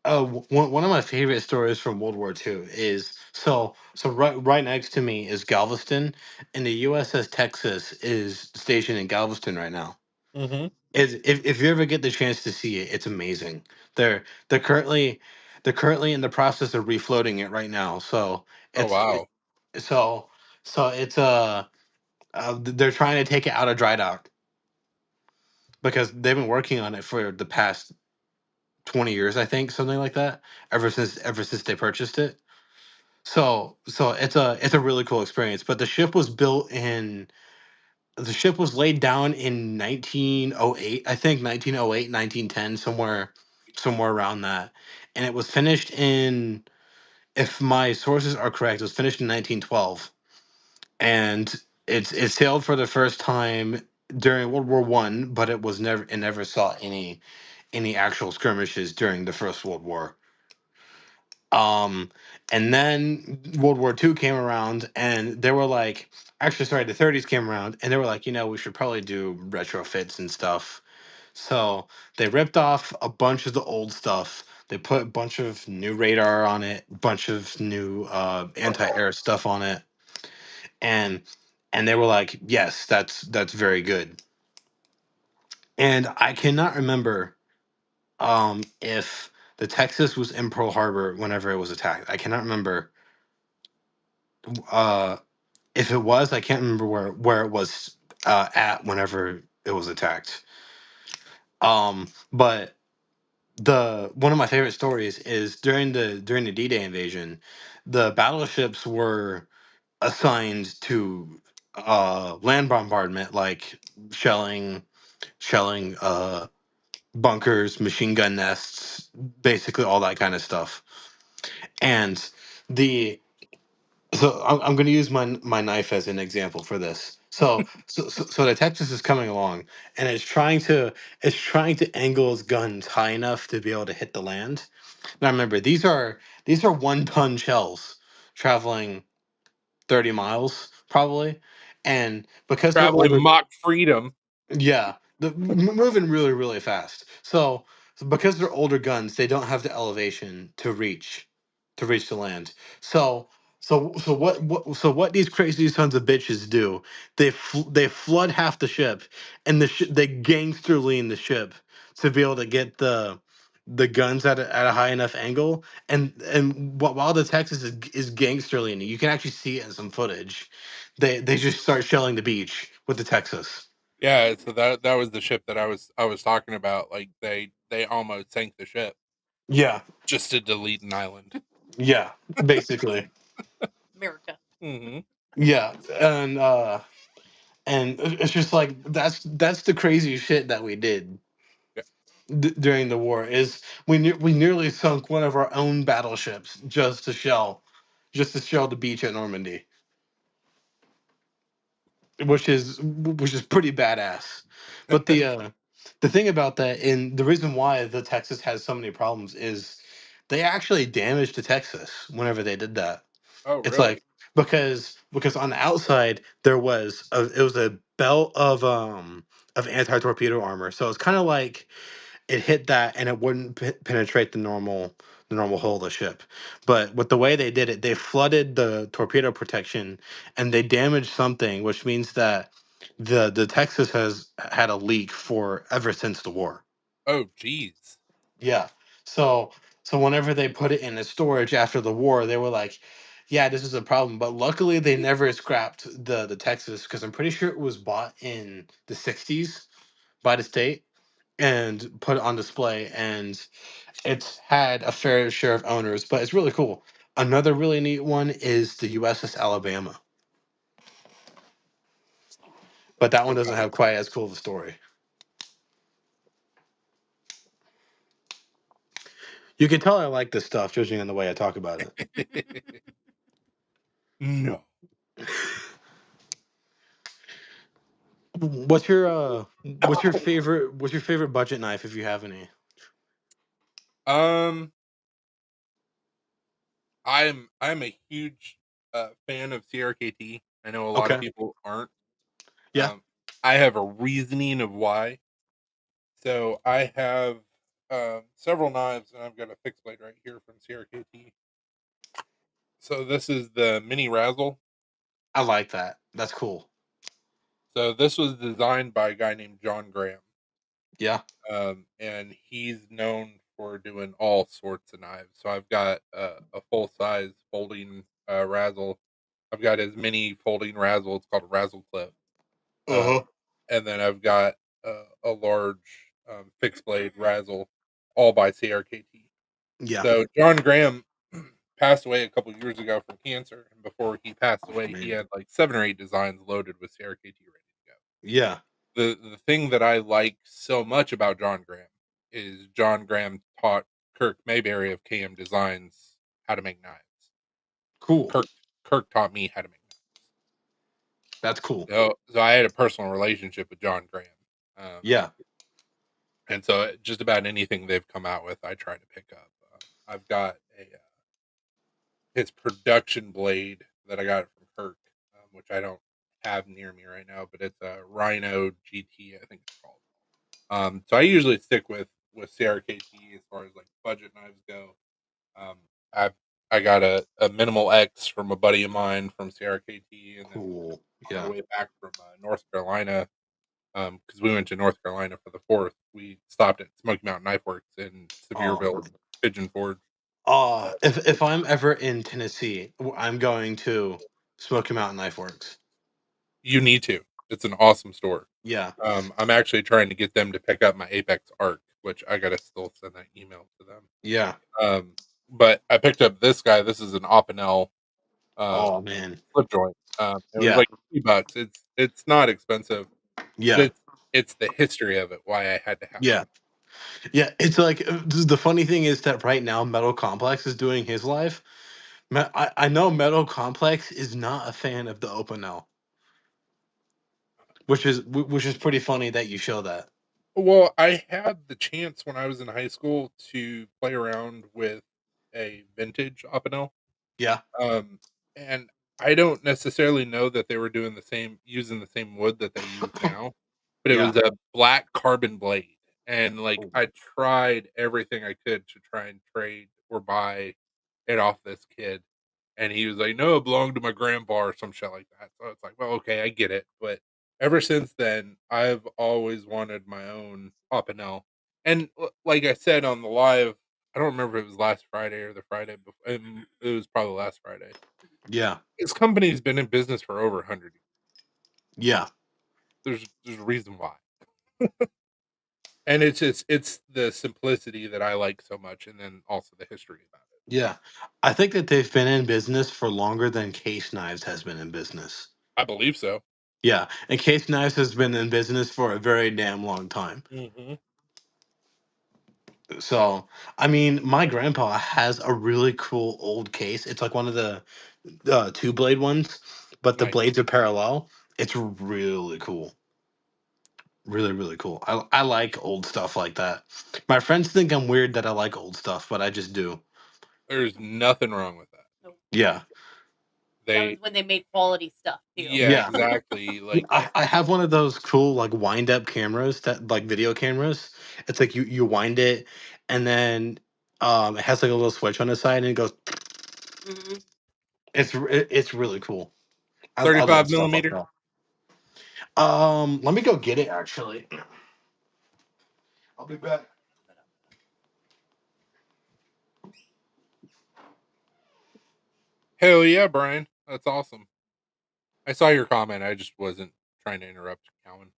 one of my favorite stories from World War II is so right next to me is Galveston, and the USS Texas is stationed in Galveston right now. Hmm. Is if you ever get the chance to see it, it's amazing. They're they're currently they're currently in the process of refloating it right now. So Oh it's wow. so so it's they're trying to take it out of dry dock because they've been working on it for the past 20 years, I think, something like that, ever since they purchased it. So it's a really cool experience. But the ship was laid down in 1908, I think 1908, 1910, somewhere around that. And it was finished in, if my sources are correct, it was finished in 1912. And it sailed for the first time during World War One, but it never saw any actual skirmishes during the First World War. Um, and then World War II came around, and they were like, actually, sorry, the 30s came around, and they were like, we should probably do retrofits and stuff. So they ripped off a bunch of the old stuff. They put a bunch of new radar on it, a bunch of new anti-air stuff on it, and they were like, yes, that's very good. And I cannot remember if the Texas was in Pearl Harbor whenever it was attacked. I cannot remember uh if it was, I can't remember where it was at whenever it was attacked. But the one of my favorite stories is during the D-Day invasion, the battleships were assigned to land bombardment, like shelling shelling bunkers, machine gun nests, basically all that kind of stuff. And the so I'm going to use my knife as an example for this. So the Texas is coming along, and it's trying to angle its guns high enough to be able to hit the land. Now remember, these are 1 ton shells traveling 30 miles probably, and because they're Traveling older. Mach freedom. Yeah, moving really, really fast. So because they're older guns, they don't have the elevation to reach the land. So so what these crazy sons of bitches do? They flood half the ship, and they gangster lean the ship to be able to get the guns at a high enough angle. And while the Texas is gangster leaning, you can actually see it in some footage. They just start shelling the beach with the Texas. Yeah, so that was the ship that I was talking about. Like they almost sank the ship Yeah, just to delete an island. yeah, basically. America. Hmm. Yeah, and it's just like that's the crazy shit that we did Yeah, during the war. Is we nearly sunk one of our own battleships just to shell the beach at Normandy, which is pretty badass. But the thing about that, and the reason why the Texas has so many problems, is they actually damaged the Texas whenever they did that. oh It's really? like because on the outside it was a belt of anti-torpedo armor. So it's kind of like it hit that and it wouldn't penetrate the the normal hull of the ship. But with the way they did it, they flooded the torpedo protection and they damaged something, which means that the Texas has had a leak for ever since the war. Oh, geez. Yeah. So whenever they put it in the storage after the war, they were like, "Yeah, this is a problem." But luckily, they never scrapped the Texas because I'm pretty sure it was bought in the '60s by the state and put it on display, and it's had a fair share of owners. But it's really cool. Another really neat one is the USS Alabama, but that one doesn't Okay. have quite as cool of a story. You can tell I like this stuff judging on the way I talk about No. it. What's your favorite budget knife if you have any? Um, I'm a huge fan of CRKT. I know a lot of Okay. people aren't. Yeah. Um, I have a reasoning of why. So I have several knives, and I've got a fixed blade right here from CRKT. So this is the Mini Razzle. I like that. That's cool. So this was designed by a guy named John Graham, Yeah. and he's known for doing all sorts of knives. So I've got a full size folding razzle. I've got his mini folding razzle. It's called a Razzle Clip, uh, Uh-huh. and then I've got a large fixed blade razzle, all by CRKT. Yeah. So John Graham passed away a couple years ago from cancer, and before he passed Oh, away, he man. had like 7 or 8 designs loaded with CRKT ready to go. Yeah. The thing that I like so much about John Graham is John Graham taught Kirk Mayberry of KM Designs how to make knives. Cool. Kirk Kirk taught me how to make That's cool. knives. So I had a personal relationship with John Graham. Um, Yeah. and so just about anything they've come out with, I try to pick up. I've got his production blade that I got from Kirk, which I don't have near me right now, but it's a Rhino GT, I think it's called. So I usually stick with CRKT as far as like budget knives go. Um, I've I got a minimal X from a buddy of mine from CRKT, and then Cool. on our Yeah. way back from North Carolina, because we went to North Carolina for the 4th, we stopped at Smoky Mountain Knife Works in Oh. Sevierville, Pigeon Forge. If I'm ever in Tennessee, I'm going to Smoky Mountain Knife Works. You need to. It's an awesome store. Yeah. I'm actually trying to get them to pick up my Apex Arc, which I gotta still send that email to them. Yeah. Um, but I picked up this guy. This is an Opinel Oh, man. slip joint. It was Yeah. like $3. It's not expensive, but Yeah. it's the history of it why I had to have Yeah. one. Yeah. It's like the funny thing is that right now Metal Complex is doing his live. I know Metal Complex is not a fan of the Opinel, which is pretty funny that you show that. Well, I had the chance when I was in high school to play around with a vintage Opinel. Yeah. Um, and I don't necessarily know that they were doing the same using the same wood that they use now, but it Yeah. was a black carbon blade, and, like, Oh, I tried everything I could to try and trade or buy it off this kid, and he was like, "No, it belonged to my grandpa," or some shit like that, so it's like, "Well, okay, I get it," but ever since then, I've always wanted my own Opinel, and like I said on the live, I don't remember if it was last Friday or the Friday before. It was probably last Friday. yeah. This company's been in business for over 100 years. Yeah. There's a reason why. And it's the simplicity that I like so much, and then also the history about it. Yeah. I think that they've been in business for longer than Case Knives has been in business. I believe so. Yeah, and Case Knives has been in business for a very damn long time. Mhm. So, I mean, my grandpa has a really cool old case. It's like one of the two blade ones, but the Nice. blades are parallel. It's really cool. Really, really cool. I like old stuff like that. My friends think I'm weird that I like old stuff, but I just do. There's nothing wrong with that. Nope. Yeah. That was They when they made quality stuff too. Yeah, Yeah. exactly, Yeah, like, I have one of those cool like wind up cameras that like video cameras. It's like you wind it and then It has like a little switch on the side, and it goes. Hmm. It's really cool. I love 35 stuff like millimeter. that. Let me go get it. Actually, I'll be back. Hell yeah, Brian. That's awesome. I saw your comment. I just wasn't trying to interrupt Cowan.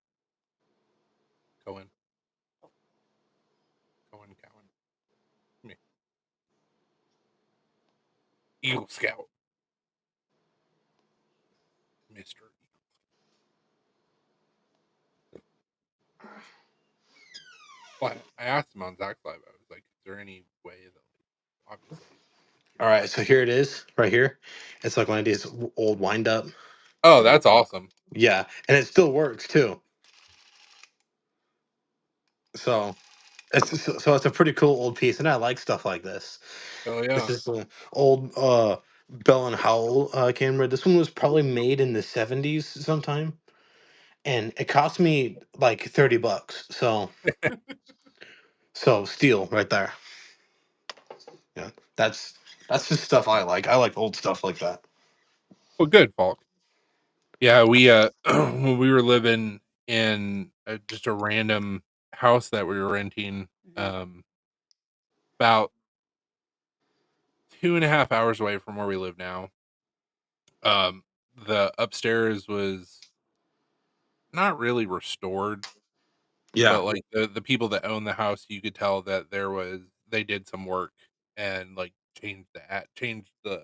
Cohen. Cohen. Cowan. Me. Eagle Scout. Mr. Well, I asked him on Zach's Live. I was like, is there any way that, like, obviously. All right, so here it is, right here. It's like one of these old wind up. Oh, that's awesome. Yeah, and it still works too. So it's a pretty cool old piece, and I like stuff like this. Oh This yeah. is an old Bell and Howell camera. This one was probably made in the 70s sometime, and it cost me like $30. So steal right there. Yeah, that's just stuff I like. I like old stuff like that. Well, good, Falk. Yeah, we when we were living in just a random house that we were renting, um, about 2.5 hours away from where we live now. Um, the upstairs was not really restored, Yeah, but like the people that own the house, you could tell that they did some work and like changed the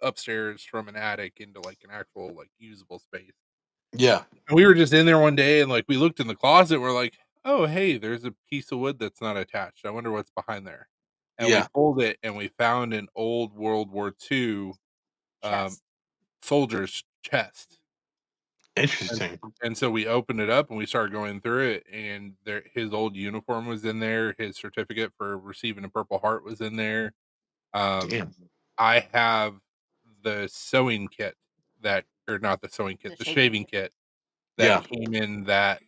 upstairs from an attic into like an actual like usable space. yeah, And we were just in there one day and like we looked in the closet, we're like, oh hey, there's a piece of wood that's not attached. I wonder what's behind there. And we yeah. pulled it and we found an old World War II um Chest. soldier's chest. And Interesting. and so we opened it up and we started going through it, and there his old uniform was in there, his certificate for receiving a Purple Heart was in there. Um, Damn. I have the sewing kit that or not the sewing kit, The the shaving shaving kit. kit that Yeah, came in that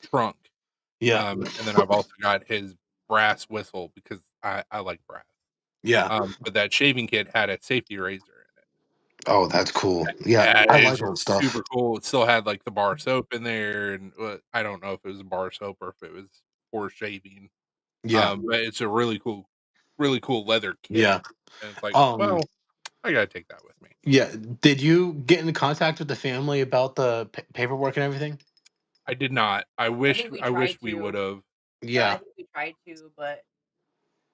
trunk. yeah, And then I've also got his brass whistle because I like brass. yeah. But that shaving kit had a safety razor in it. Oh, that's cool. Yeah, Yeah, I it's like old stuff. super cool. It still had, like, the bar soap in there, and, I don't know if it was bar soap or if it was for shaving, Yeah, but it's a really cool leather kit, yeah. and it's like, Um, "Well, I gotta take that with me." yeah. Did you get into contact with the family about the paperwork and everything? I did not. I think we I wish tried we to. would've. Yeah, I Yeah, think we tried to, but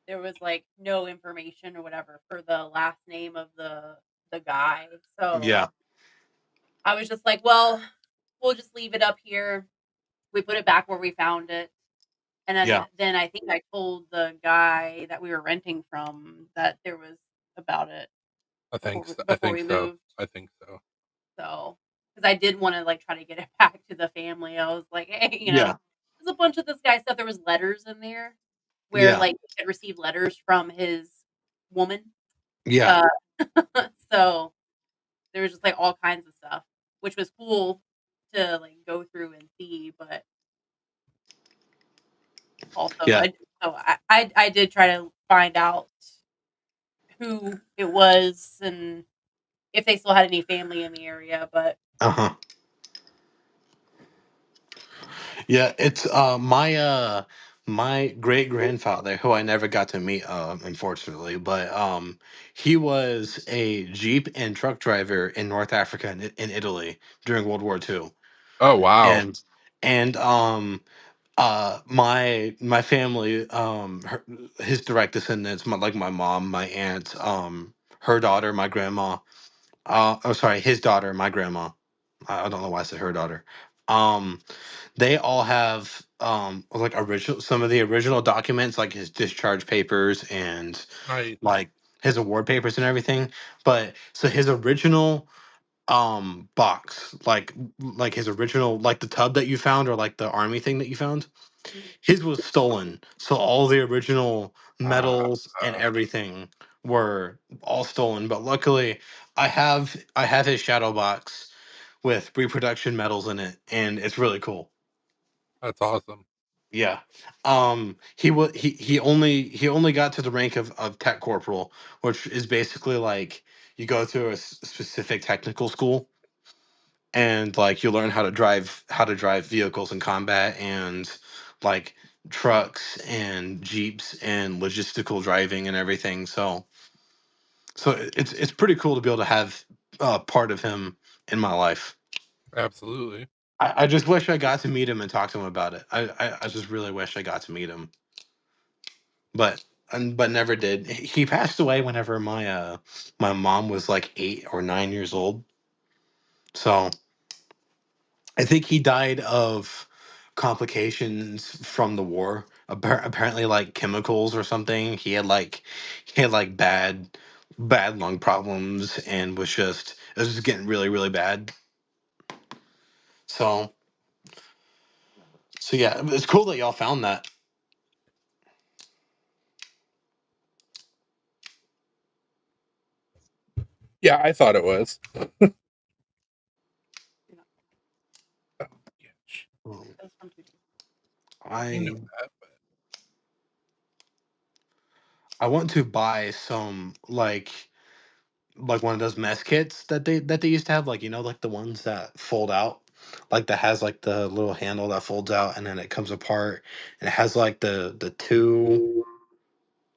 there was like no information or whatever for the last name of the guy. So yeah, I was just like, well, we'll just leave it up here. We put it back where we found it. And yeah. then I think I told the guy that we were renting from that there was about it I before think we so. moved. I think so. So, because I did want to like try to get it back to the family. I was like, hey, Yeah, there's a bunch of this guy's stuff. There was letters in there where yeah, like he had received letters from his woman. yeah, Uh, so there was just like all kinds of stuff, which was cool to like go through and see. But also, yeah. I did try to find out who it was and if they still had any family in the area. But Uh-huh. Yeah, it's my great grandfather, who I never got to meet, unfortunately, but he was a Jeep and truck driver in North Africa and in Italy during World War II. Oh, wow. And and my family, his direct descendants, like my mom, my aunt, her daughter, my grandma, oh sorry, his daughter, my grandma. I don't know why I said her daughter. Um they all have like original some of the original documents, like his discharge papers and Nice. like his award papers and everything. But so his original box, like his original, like the tub that you found, or like the army thing that you found, mm, his was stolen. So all the original Ah, medals and everything were all stolen. But luckily I have his shadow box with reproduction medals in it, and it's really cool. that's awesome. Yeah. He only got to the rank of tech corporal, which is basically like you go to a specific technical school and like you learn how to drive vehicles in combat and like trucks and jeeps and logistical driving and everything. So it's pretty cool to be able to have part of him in my life. Absolutely. I just wish I got to meet him and talk to him about it. I just really wish I got to meet him, but but never did. He passed away whenever my mom was like 8 or 9 years old. So I think he died of complications from the war. Apparently, like chemicals or something. He had like bad lung problems and it was just getting really really bad. So so yeah, it's cool that y'all found that. Yeah, I thought it was. Oh, yeah, Um, That was from 2 days. you know I that, but I want to buy some like one of those mess kits that they used to have, like like the ones that fold out, like that has like the little handle that folds out and then it comes apart and it has like the two.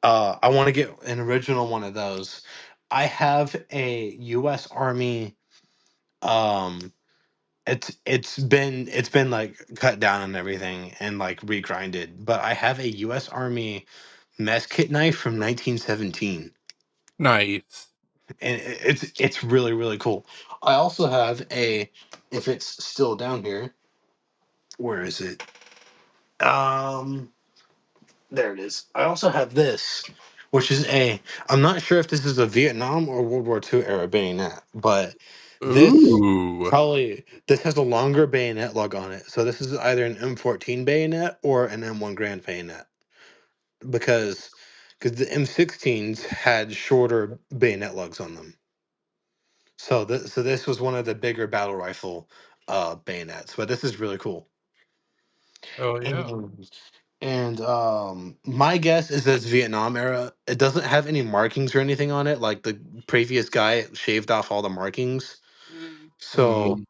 I want to get an original one of those. I have a U.S. Army. Um, it's been like cut down and everything and like regrinded, but I have a U.S. Army mess kit knife from 1917, nice. and it's really really cool. I also have if it's still down here, where is it? Um, there it is. I also have this, which is I'm not sure if this is a Vietnam or World War II era bayonet, but this Ooh. this has a longer bayonet lug on it. So this is either an M14 bayonet or an M1 Grand bayonet because the M16s had shorter bayonet lugs on them. So this was one of the bigger battle rifle bayonets, but this is really cool. Oh yeah. And my guess is this Vietnam era. It doesn't have any markings or anything on it. Like the previous guy shaved off all the markings. Mm, So Mm.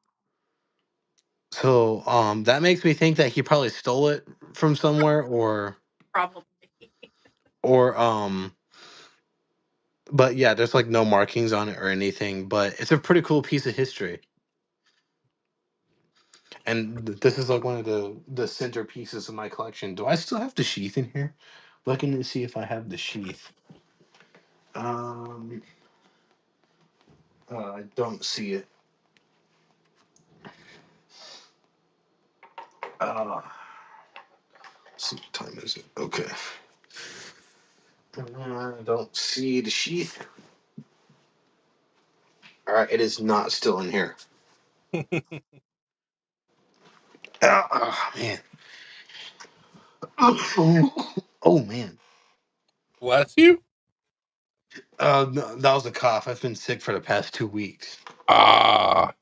that makes me think that he probably stole it from somewhere probably. or but yeah, there's like no markings on it or anything, but it's a pretty cool piece of history. And this is like one of the centerpieces of my collection. Do I still have the sheath in here? Looking to see if I have the sheath. Um I don't see it. Uh, let's see what time is it? Okay. I don't see the sheath. All right, it is not still in here. Man. Oh man. Bless you. No, that was a cough. I've been sick for the past 2 weeks. Ah.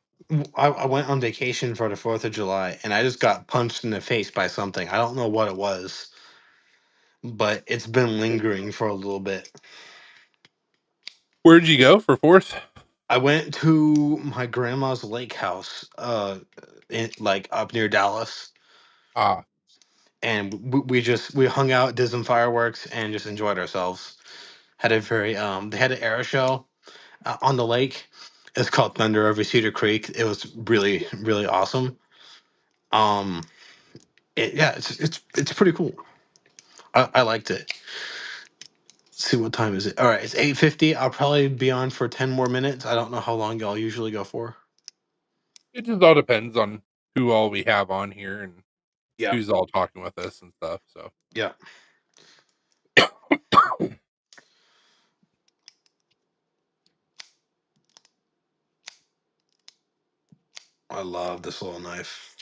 I went on vacation for the 4th of July, and I just got punched in the face by something. I don't know what it was, but it's been lingering for a little bit. Where'd you go for fourth? I went to my grandma's lake house, like up near Dallas, Ah. and we hung out, did some fireworks, and just enjoyed ourselves. Had a very they had an air show on the lake. It's called Thunder over Cedar Creek. It was really really awesome. Um, yeah, it's pretty cool. I liked it. Let's see what time is it? All right, it's 8:50. I'll probably be on for 10 more minutes. I don't know how long y'all usually go for. It just all depends on who all we have on here and Yeah, who's all talking with us and stuff. So yeah. I love this little knife.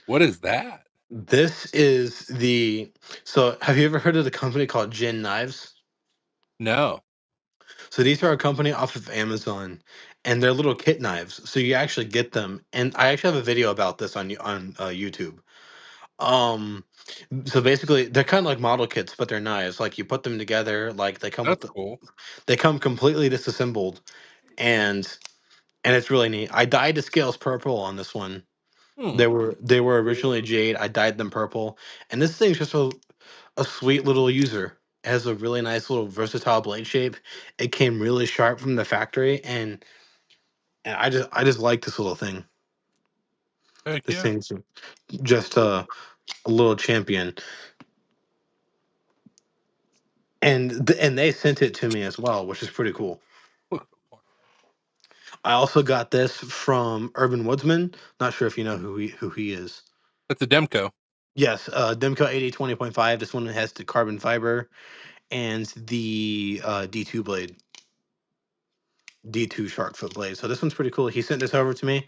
what is that? This is the so have you ever heard of the company called Gin Knives? No. So these are a company off of Amazon and they're little kit knives. So you actually get them and I actually have a video about this on YouTube. Um So basically, they're kind of like model kits, but they're knives. Like you put them together, like they come with That's cool. they come completely disassembled, and it's really neat. I dyed the scales purple on this one. Hmm. They were originally jade. I dyed them purple, and this thing's just a sweet little user. It has a really nice little versatile blade shape. It came really sharp from the factory, and I just like this little thing. Heck This yeah. thing's just a little champion, and they sent it to me as well, which is pretty cool. I also got this from Urban Woodsman. Not sure if you know who he is. That's a Demco. Yes, Demco 8020.5. This one has the carbon fiber and the D2 blade, D2 shark foot blade. So this one's pretty cool. He sent this over to me.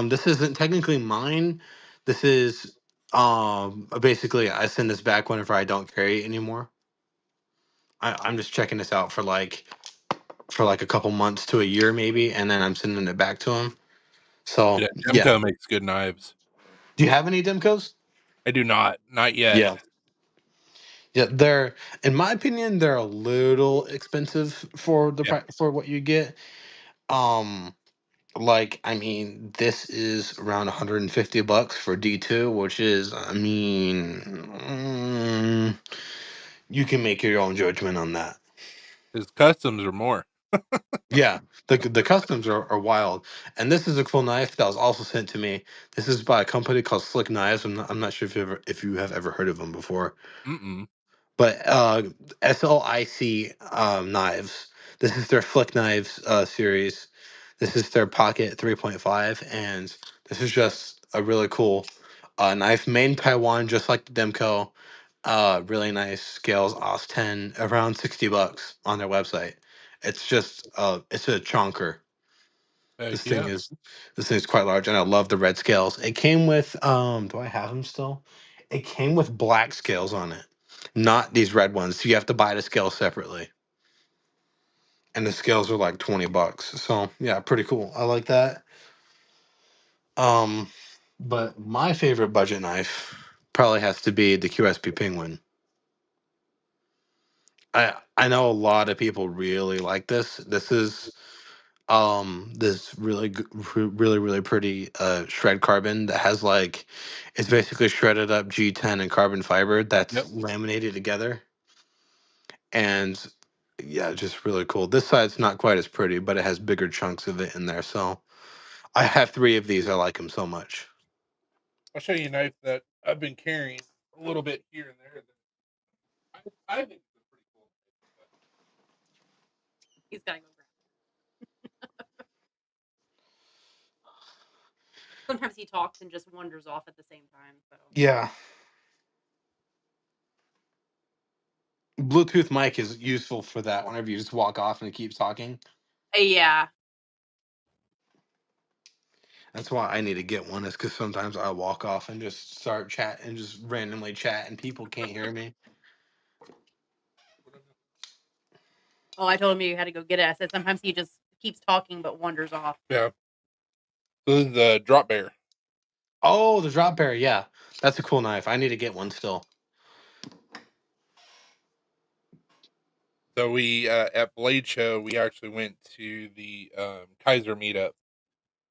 This isn't technically mine. This is basically I send this back whenever I don't carry it anymore. I'm just checking this out for like a couple months to a year maybe, and then I'm sending it back to him. So Yeah, yeah. Demco makes good knives. Do you have any Demcos? I do not yet. Yeah. Yeah, they're in my opinion they're a little expensive for the Yeah. for what you get. Um like I mean this is around 150 bucks for D2, which is I mean you can make your own judgment on that. His customs are more. Yeah, the customs are wild. And this is a cool knife that was also sent to me. This is by a company called Slick Knives. I'm not sure if you have ever heard of them before. Mm-mm. But SLIC knives. This is their Flick Knives series. This is their Pocket 3.5, and this is just a really cool knife made in Taiwan, just like the Demco. Really nice scales, OS 10, around 60 bucks on their website. It's just it's a chonker. Heck This thing yeah. is this thing's quite large, and I love the red scales. It came with do I have them still? It came with black scales on it, not these red ones. So you have to buy the scales separately, and the scales are like 20 bucks. So yeah, pretty cool. I like that. Um, but my favorite budget knife probably has to be the QSP Penguin. I know a lot of people really like this. This is this really pretty shred carbon that has like it's basically shredded up G10 and carbon fiber that's Yep. laminated together, and yeah, just really cool. This side's not quite as pretty, but it has bigger chunks of it in there. So I have three of these. I like them so much. I'll show you a knife that I've been carrying a little bit here and there. I think it's a pretty cool knife. He's gotta go grab. Sometimes he talks and just wanders off at the same time. So Yeah, Bluetooth mic is useful for that. Whenever you just walk off and it keeps talking, yeah, that's why I need to get one. Is because sometimes I walk off and just start chat and just randomly chat, and people can't hear me. oh, I told him you had to go get it. I said sometimes he just keeps talking but wanders off. Yeah. So this is the Drop Bear. Oh, the drop bear. Yeah, that's a cool knife. I need to get one still. So we at Blade Show we actually went to the Kaiser meetup,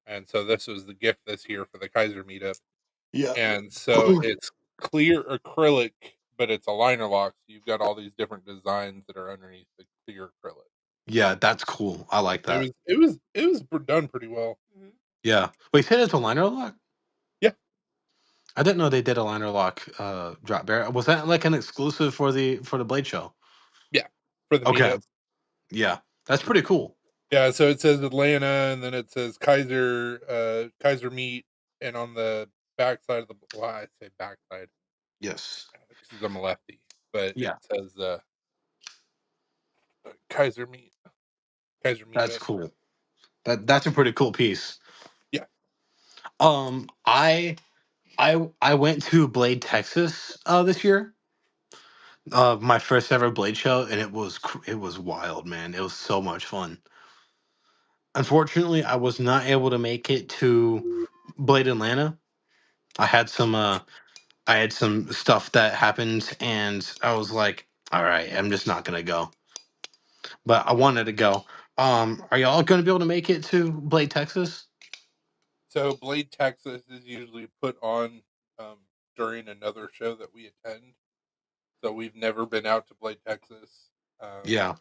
and so this was the gift this year for the Kaiser meetup. Yeah. And so it's clear acrylic, but it's a liner lock. So you've got all these different designs that are underneath the clear acrylic. Yeah, that's cool. I like that. It was done pretty well. Mm-hmm. Yeah. Wait, you said it's a liner lock? Yeah. I didn't know they did a liner lock drop bear. Was that like an exclusive for the Blade Show? Yeah, for the Okay. meetup. Yeah. That's pretty cool. Yeah, so it says Atlanta, and then it says Kaiser meat, and on the backside of the I say backside Yes. because I'm a lefty, but Yeah. it says Kaiser meat. Kaiser That's meetup. cool. That's a pretty cool piece. Yeah. I went to Blade, Texas this year. My first ever Blade show, and it was wild, man. It was so much fun. Unfortunately, I was not able to make it to Blade Atlanta. I had some I had some stuff that happened, and I was like, all right, I'm just not gonna go. But I wanted to go. Are y'all gonna be able to make it to Blade, Texas? So Blade, Texas is usually put on um, during another show that we attend. So we've never been out to Blade, Texas. Yeah.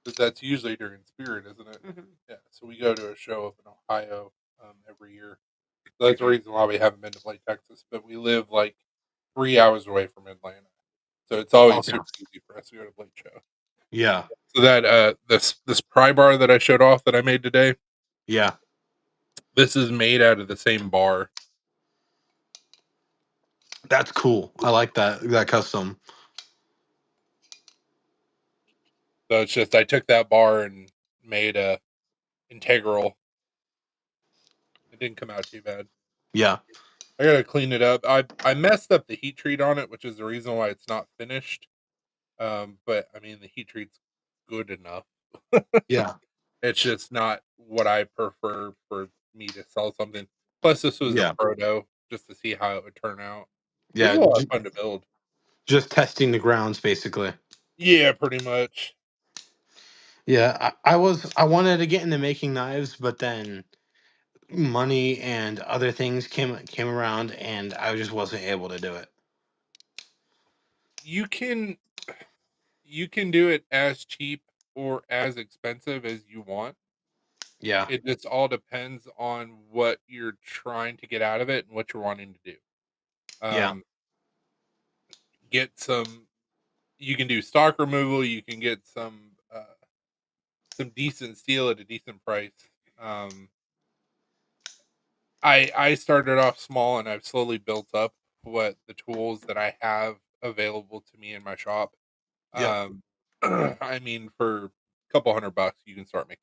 Because that's usually during Spirit, isn't it? Mhm. Yeah. So we go to a show up in Ohio every year. So that's the reason why we haven't been to Blade, Texas. But we live like 3 hours away from Atlanta, so it's always Okay. super easy for us to go to Blade show. Yeah. So that this pry bar that I showed off that I made today, Yeah. this is made out of the same bar. That's cool. I like that custom. So it's just I took that bar and made a integral. It didn't come out too bad. Yeah. I gotta clean it up. I messed up the heat treat on it, which is the reason why it's not finished. But I mean the heat treat's good enough. Yeah. It's just not what I prefer for me to sell something. Plus, this was a Yeah. proto just to see how it would turn out. It was Yeah. a lot of fun to build. Just testing the grounds, basically. Yeah, pretty much. Yeah. I wanted to get into making knives, but then money and other things came around, and I just wasn't able to do it. You can do it as cheap or as expensive as you want. Yeah. It just all depends on what you're trying to get out of it and what you're wanting to do. Yeah. Um, get some. You can do stock removal. You can get some decent steel at a decent price. Um, I started off small and I've slowly built up what the tools that I have available to me in my shop. Yep. Um, I mean, for a couple $100, you can start making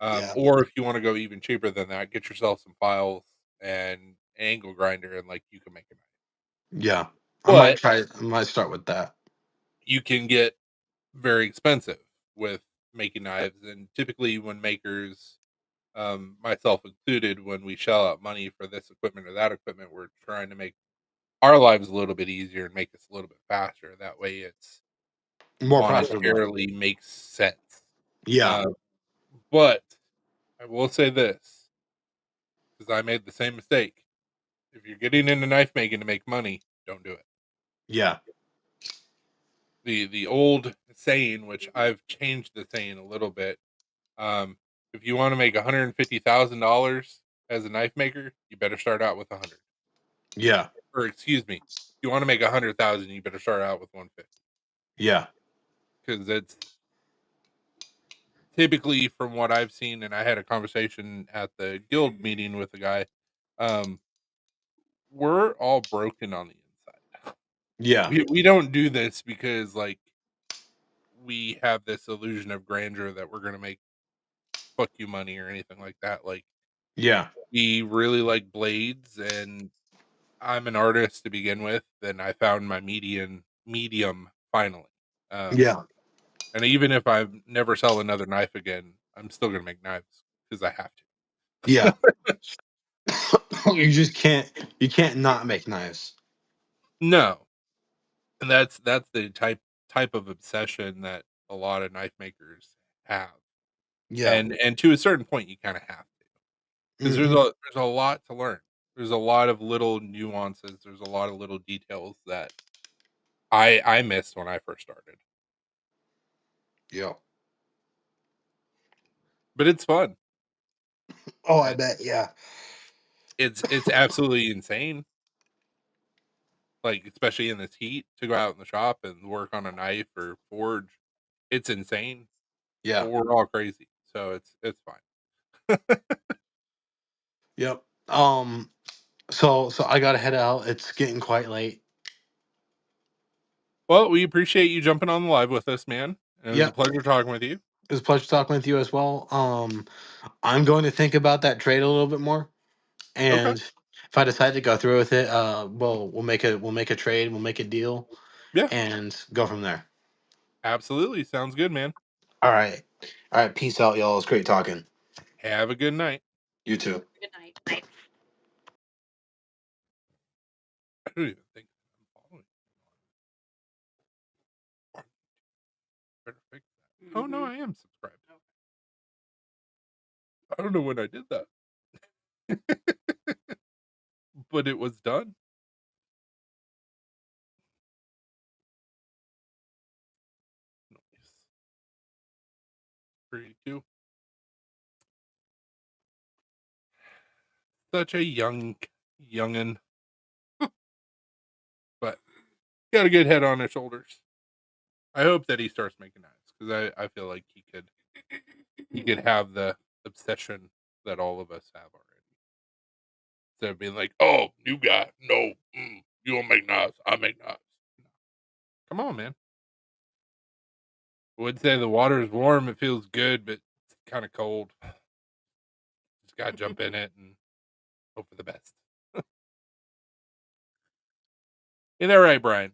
knives. Yeah. Or if you want to go even cheaper than that, get yourself some files and an angle grinder, and like you can make a knife. Yeah. But I might start with that. you can get very expensive with making knives, and typically when makers, myself included, when we shell out money for this equipment or that equipment, we're trying to make our lives a little bit easier and make this a little bit faster. That way, it's More profitable. monetarily makes sense. Yeah. Uh, but I will say this, because I made the same mistake. If you're getting into knife making to make money, don't do it. Yeah. The old saying, which I've changed the saying a little bit, um, if you want to make $150,000 as a knife maker, you better start out with 100. Yeah. Or excuse me, if you want to make 100,000, you better start out with 150. Yeah. Because it's typically, from what I've seen, and I had a conversation at the guild meeting with a guy, um, we're all broken on the inside. Yeah. We don't do this because like we have this illusion of grandeur that we're gonna make fuck you money or anything like that. Like Yeah. we really like blades, and I'm an artist to begin with, and I found my medium finally. Um, Yeah. and even if I never sell another knife again, I'm still gonna make knives because I have Yeah. to. You can't not make knives. No, and that's the type of obsession that a lot of knife makers have, Yeah. and to a certain point, you kind of have to, because Hmm. there's a lot to learn. There's a lot of little nuances. There's a lot of little details that I missed when I first started, Yeah. but it's fun. Oh, I And bet. Yeah. it's absolutely insane, like, especially in this heat, to go out in the shop and work on a knife or forge. It's insane, Yeah. but we're all crazy, so it's fine. Yep. So I gotta head out. It's getting quite late. Well, we appreciate you jumping on the live with us, man. It was a Yep. pleasure talking with you. It was a pleasure talking with you as well. I'm going to think about that trade a little bit more, Okay. and if I decide to go through with it, we'll make a trade, we'll make a deal, Yeah, and go from there. absolutely. Sounds good, man. All right. All right. Peace out, y'all. It's great talking. Have a good night. You too. Good night. don't even think I'm following you on. Better fix that. Oh no, I am subscribed. Okay. I don't know when I did that, but it was done. Nice. 32. Such a youngin, but got a good head on his shoulders. I hope that he starts making knives because I feel like he could have the obsession that all of us have already. Instead of being like, "Oh, new guy, no, you don't make knives, I make knives." Come on, man. I would say the water is warm, it feels good, but it's kind of cold. Just gotta jump in it and hope for the best. Ain't that right, Brian?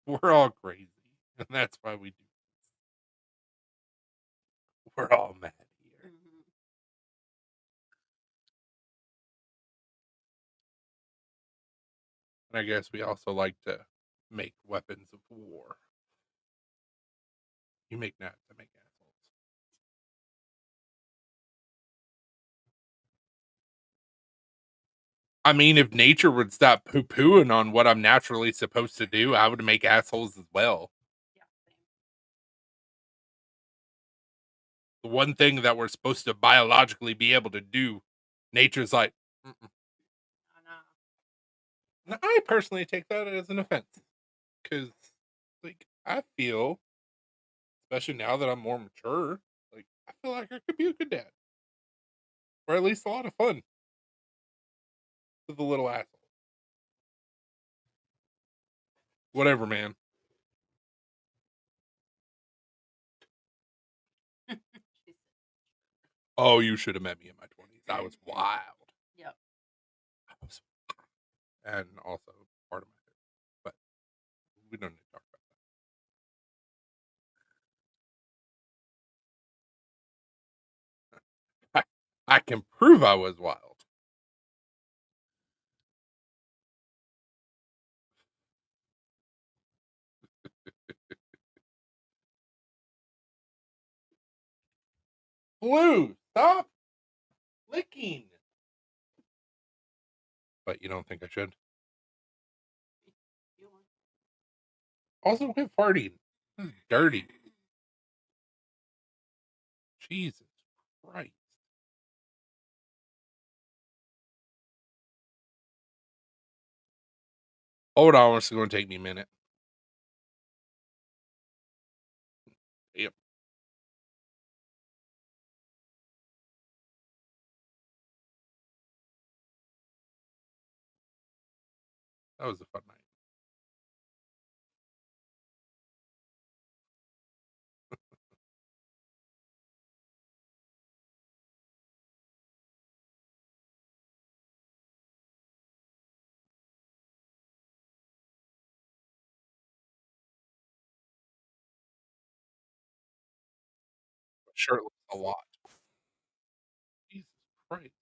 We're all crazy, and that's why we do. We're all mad here. Mhm. And I guess we also like to make weapons of war. You make knives, I make assholes. I mean, if nature would stop poo pooing on what I'm naturally supposed to do, I would make assholes as well. Yeah. Same. The one thing that we're supposed to biologically be able to do, nature's like, mm-mm. I know. Now, I personally take that as an offense because, like, I feel, especially now that I'm more mature, like, I feel like I could be a good dad, or at least a lot of fun with the little asshole. Whatever, man. She's Oh, you should have met me in my 20s. I was wild. Yep. I was, and also part of my hair, but we don't need to talk about that. I can prove I was wild. Blue, stop licking. But you don't think I should? You want- Also, quit farting. This is dirty. Jesus Christ. Hold on, it's going to take me a minute. Yep. That was a fun night. Shirtless a lot. Jesus Christ.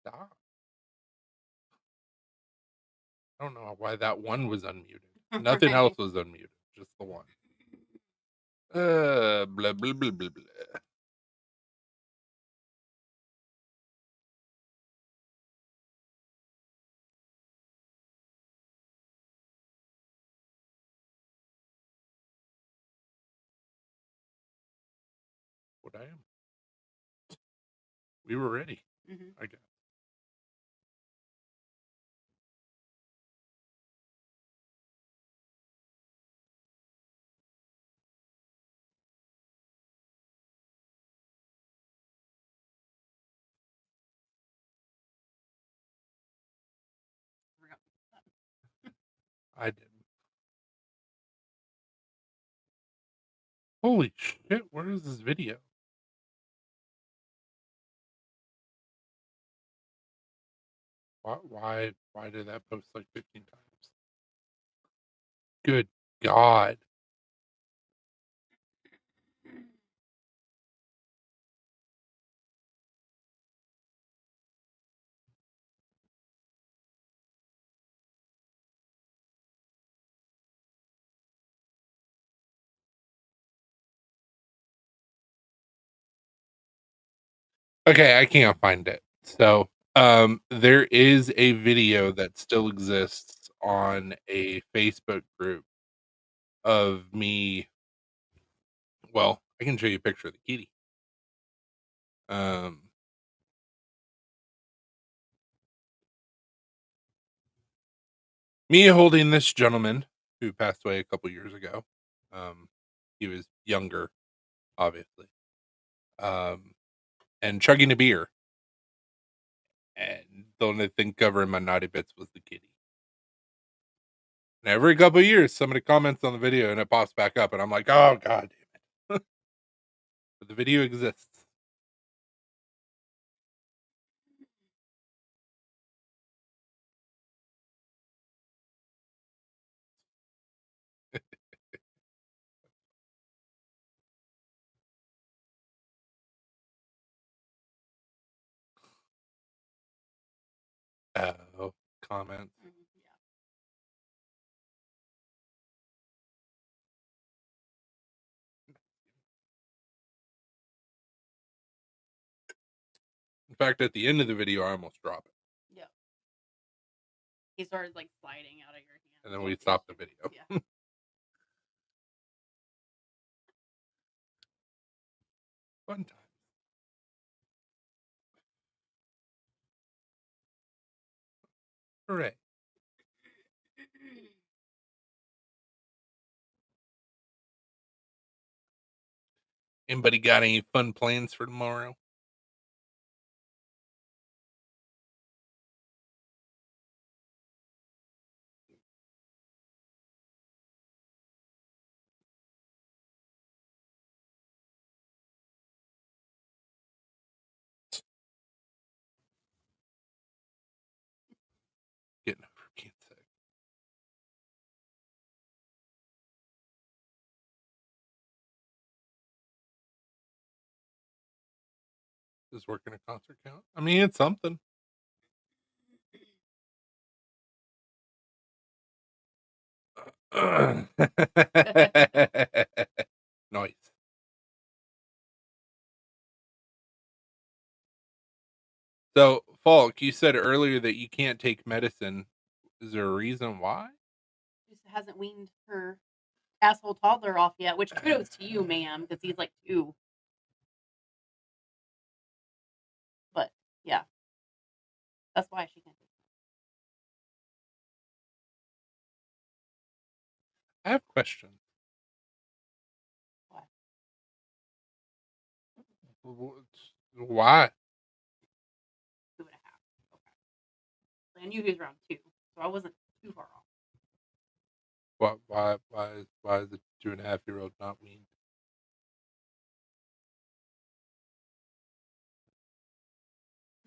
Stop. I don't know why that one was unmuted. Nothing else was unmuted. Just the one. Blah, blah, blah, blah, blah. What I am. We were ready, Mhm. I guess. Forgot. I didn't. Holy shit, where is this video? Why did that post like 15 times? Good God. Okay, I can't find it. So, there is a video that still exists on a Facebook group of me. Well, I can show you a picture of the kitty. Um, Me holding this gentleman who passed away a couple years ago. Um, he was younger, obviously. Um, and chugging a beer, and the only thing covering my naughty bits was the kitty. And every couple of years, somebody comments on the video, and it pops back up, and I'm like, "Oh god damn it!" But the video exists. Oh, comments. Yeah. In fact, at the end of the video, I almost drop it, Yeah. He started like sliding out of your hand. and then we stop the video. Yeah. Fun time. Hooray! Anybody got any fun plans for tomorrow? Getting over being sick. Does working a concert count? I mean, it's something. Nice. So, Falk, you said earlier that you can't take medicine. Is there a reason why? Just hasn't weaned her asshole toddler off yet, which kudos to you, ma'am, because he's like 2. But yeah, that's why she can. I have questions. Why? Why? 2.5. Okay. I knew he was around 2, so I wasn't too far off. Why is the 2.5-year-old not weaned?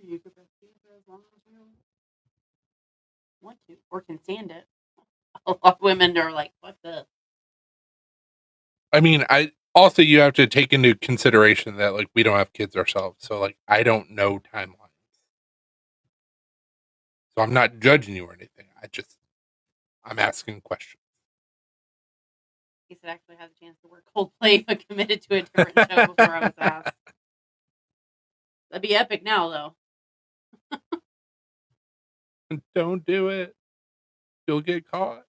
You could breastfeed for as long as you want to, or can stand it. A lot of women are like, "What the?" I mean, you have to take into consideration that like we don't have kids ourselves, so like I don't know timelines. So I'm not judging you or anything. I'm asking questions. He said actually had a chance to work Coldplay, but committed to a different show before I was asked. That'd be epic now, though. Don't do it. You'll get caught.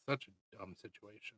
Such a dumb situation.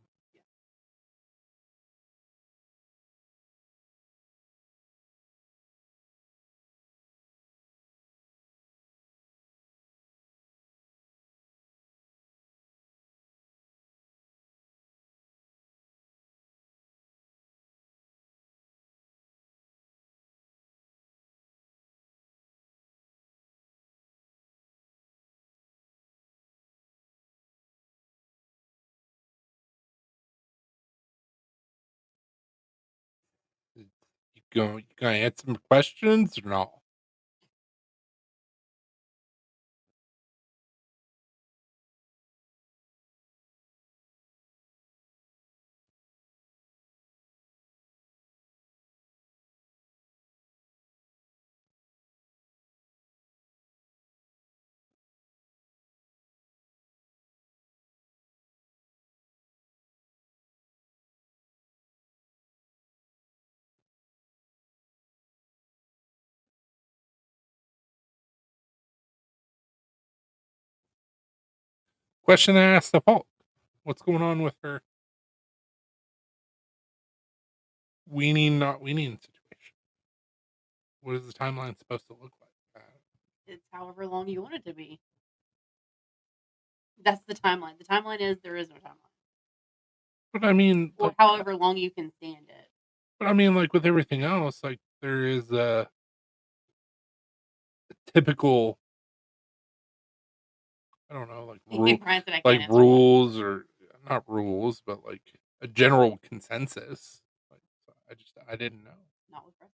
You gonna answer some questions or no? Question I asked the Falk. What's going on with her weaning, not weaning situation? What is the timeline supposed to look like? It's however long you want it to be. That's the timeline. The timeline is there is no timeline. But I mean, Or like, however long you can stand it. but I mean, like with everything else, like there is a typical, I don't know, like Brian said I can't answer that. rules or not rules, but like a general consensus. Like, so I didn't know. Not with breastfeeding.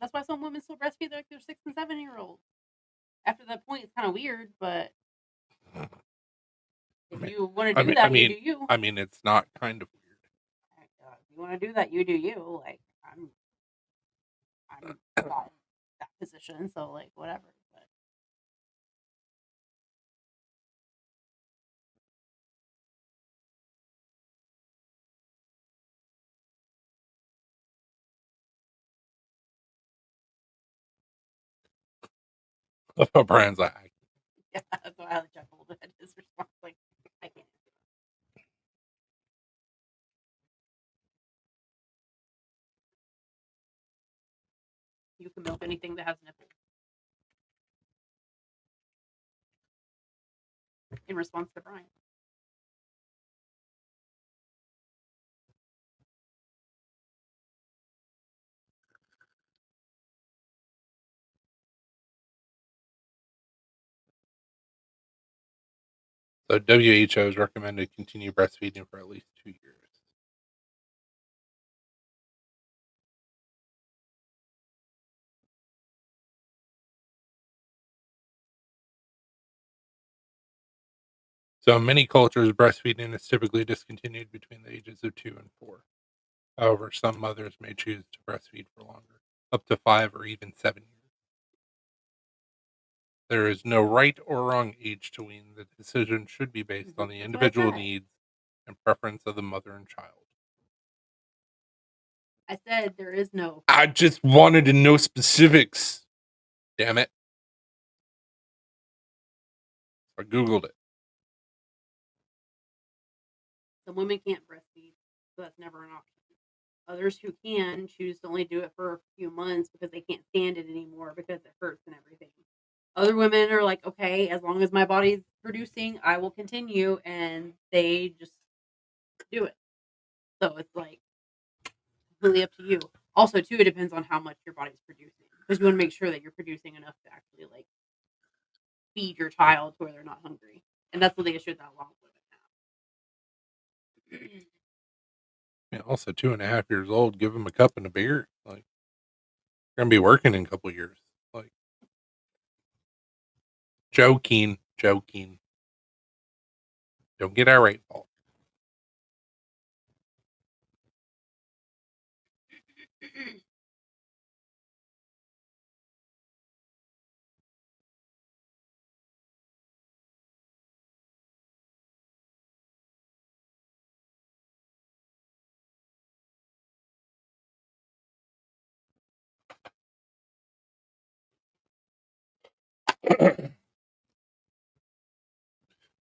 That's why some women still breastfeed like they're 6 and 7-year-olds. After that point, it's kind of weird, but if you want to do that, you do you. I mean, it's not kind of weird. If you want to do that, you do you. Like I'm not in that position, so like whatever. But Brian's like, yeah, that's why I chuckled at his response. Like I can't. You can milk anything that has nipples. In response to Brian. so WHO has recommended continue breastfeeding for at least 2 years. So in many cultures, breastfeeding is typically discontinued between the ages of 2 and 4. However, some mothers may choose to breastfeed for longer, up to 5 or even 7 years. There is no right or wrong age to wean. The decision should be based on the individual needs and preference of the mother and child. I said there is no. I just wanted to know specifics. Damn it. I Googled it. Some women can't breastfeed, so that's never an option. Others who can choose to only do it for a few months because they can't stand it anymore because it hurts and everything. Other women are like, okay, as long as my body's producing, I will continue, and they just do it. So it's like completely up to you. Also, too, it depends on how much your body's producing because you want to make sure that you're producing enough to actually like feed your child to where they're not hungry, and that's what the issue that long women have. Yeah, also 2.5 years old, give them a cup and a beer. Like, you're gonna be working in a couple of years. Like, joking. Don't get irate, Paul.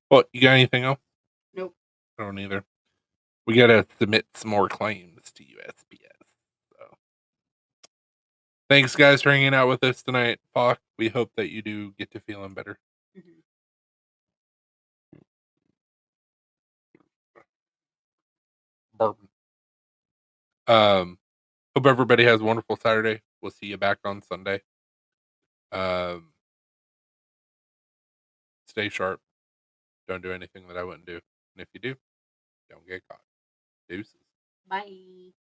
What, you got anything else? Nope. I don't either. We gotta submit some more claims to USPS. So, thanks, guys, for hanging out with us tonight. Falk, we hope that you do get to feeling better. Mhm. Bourbon. Hope everybody has a wonderful Saturday. We'll see you back on Sunday. Stay sharp. Don't do anything that I wouldn't do. And if you do, don't get caught. Deuces. Bye.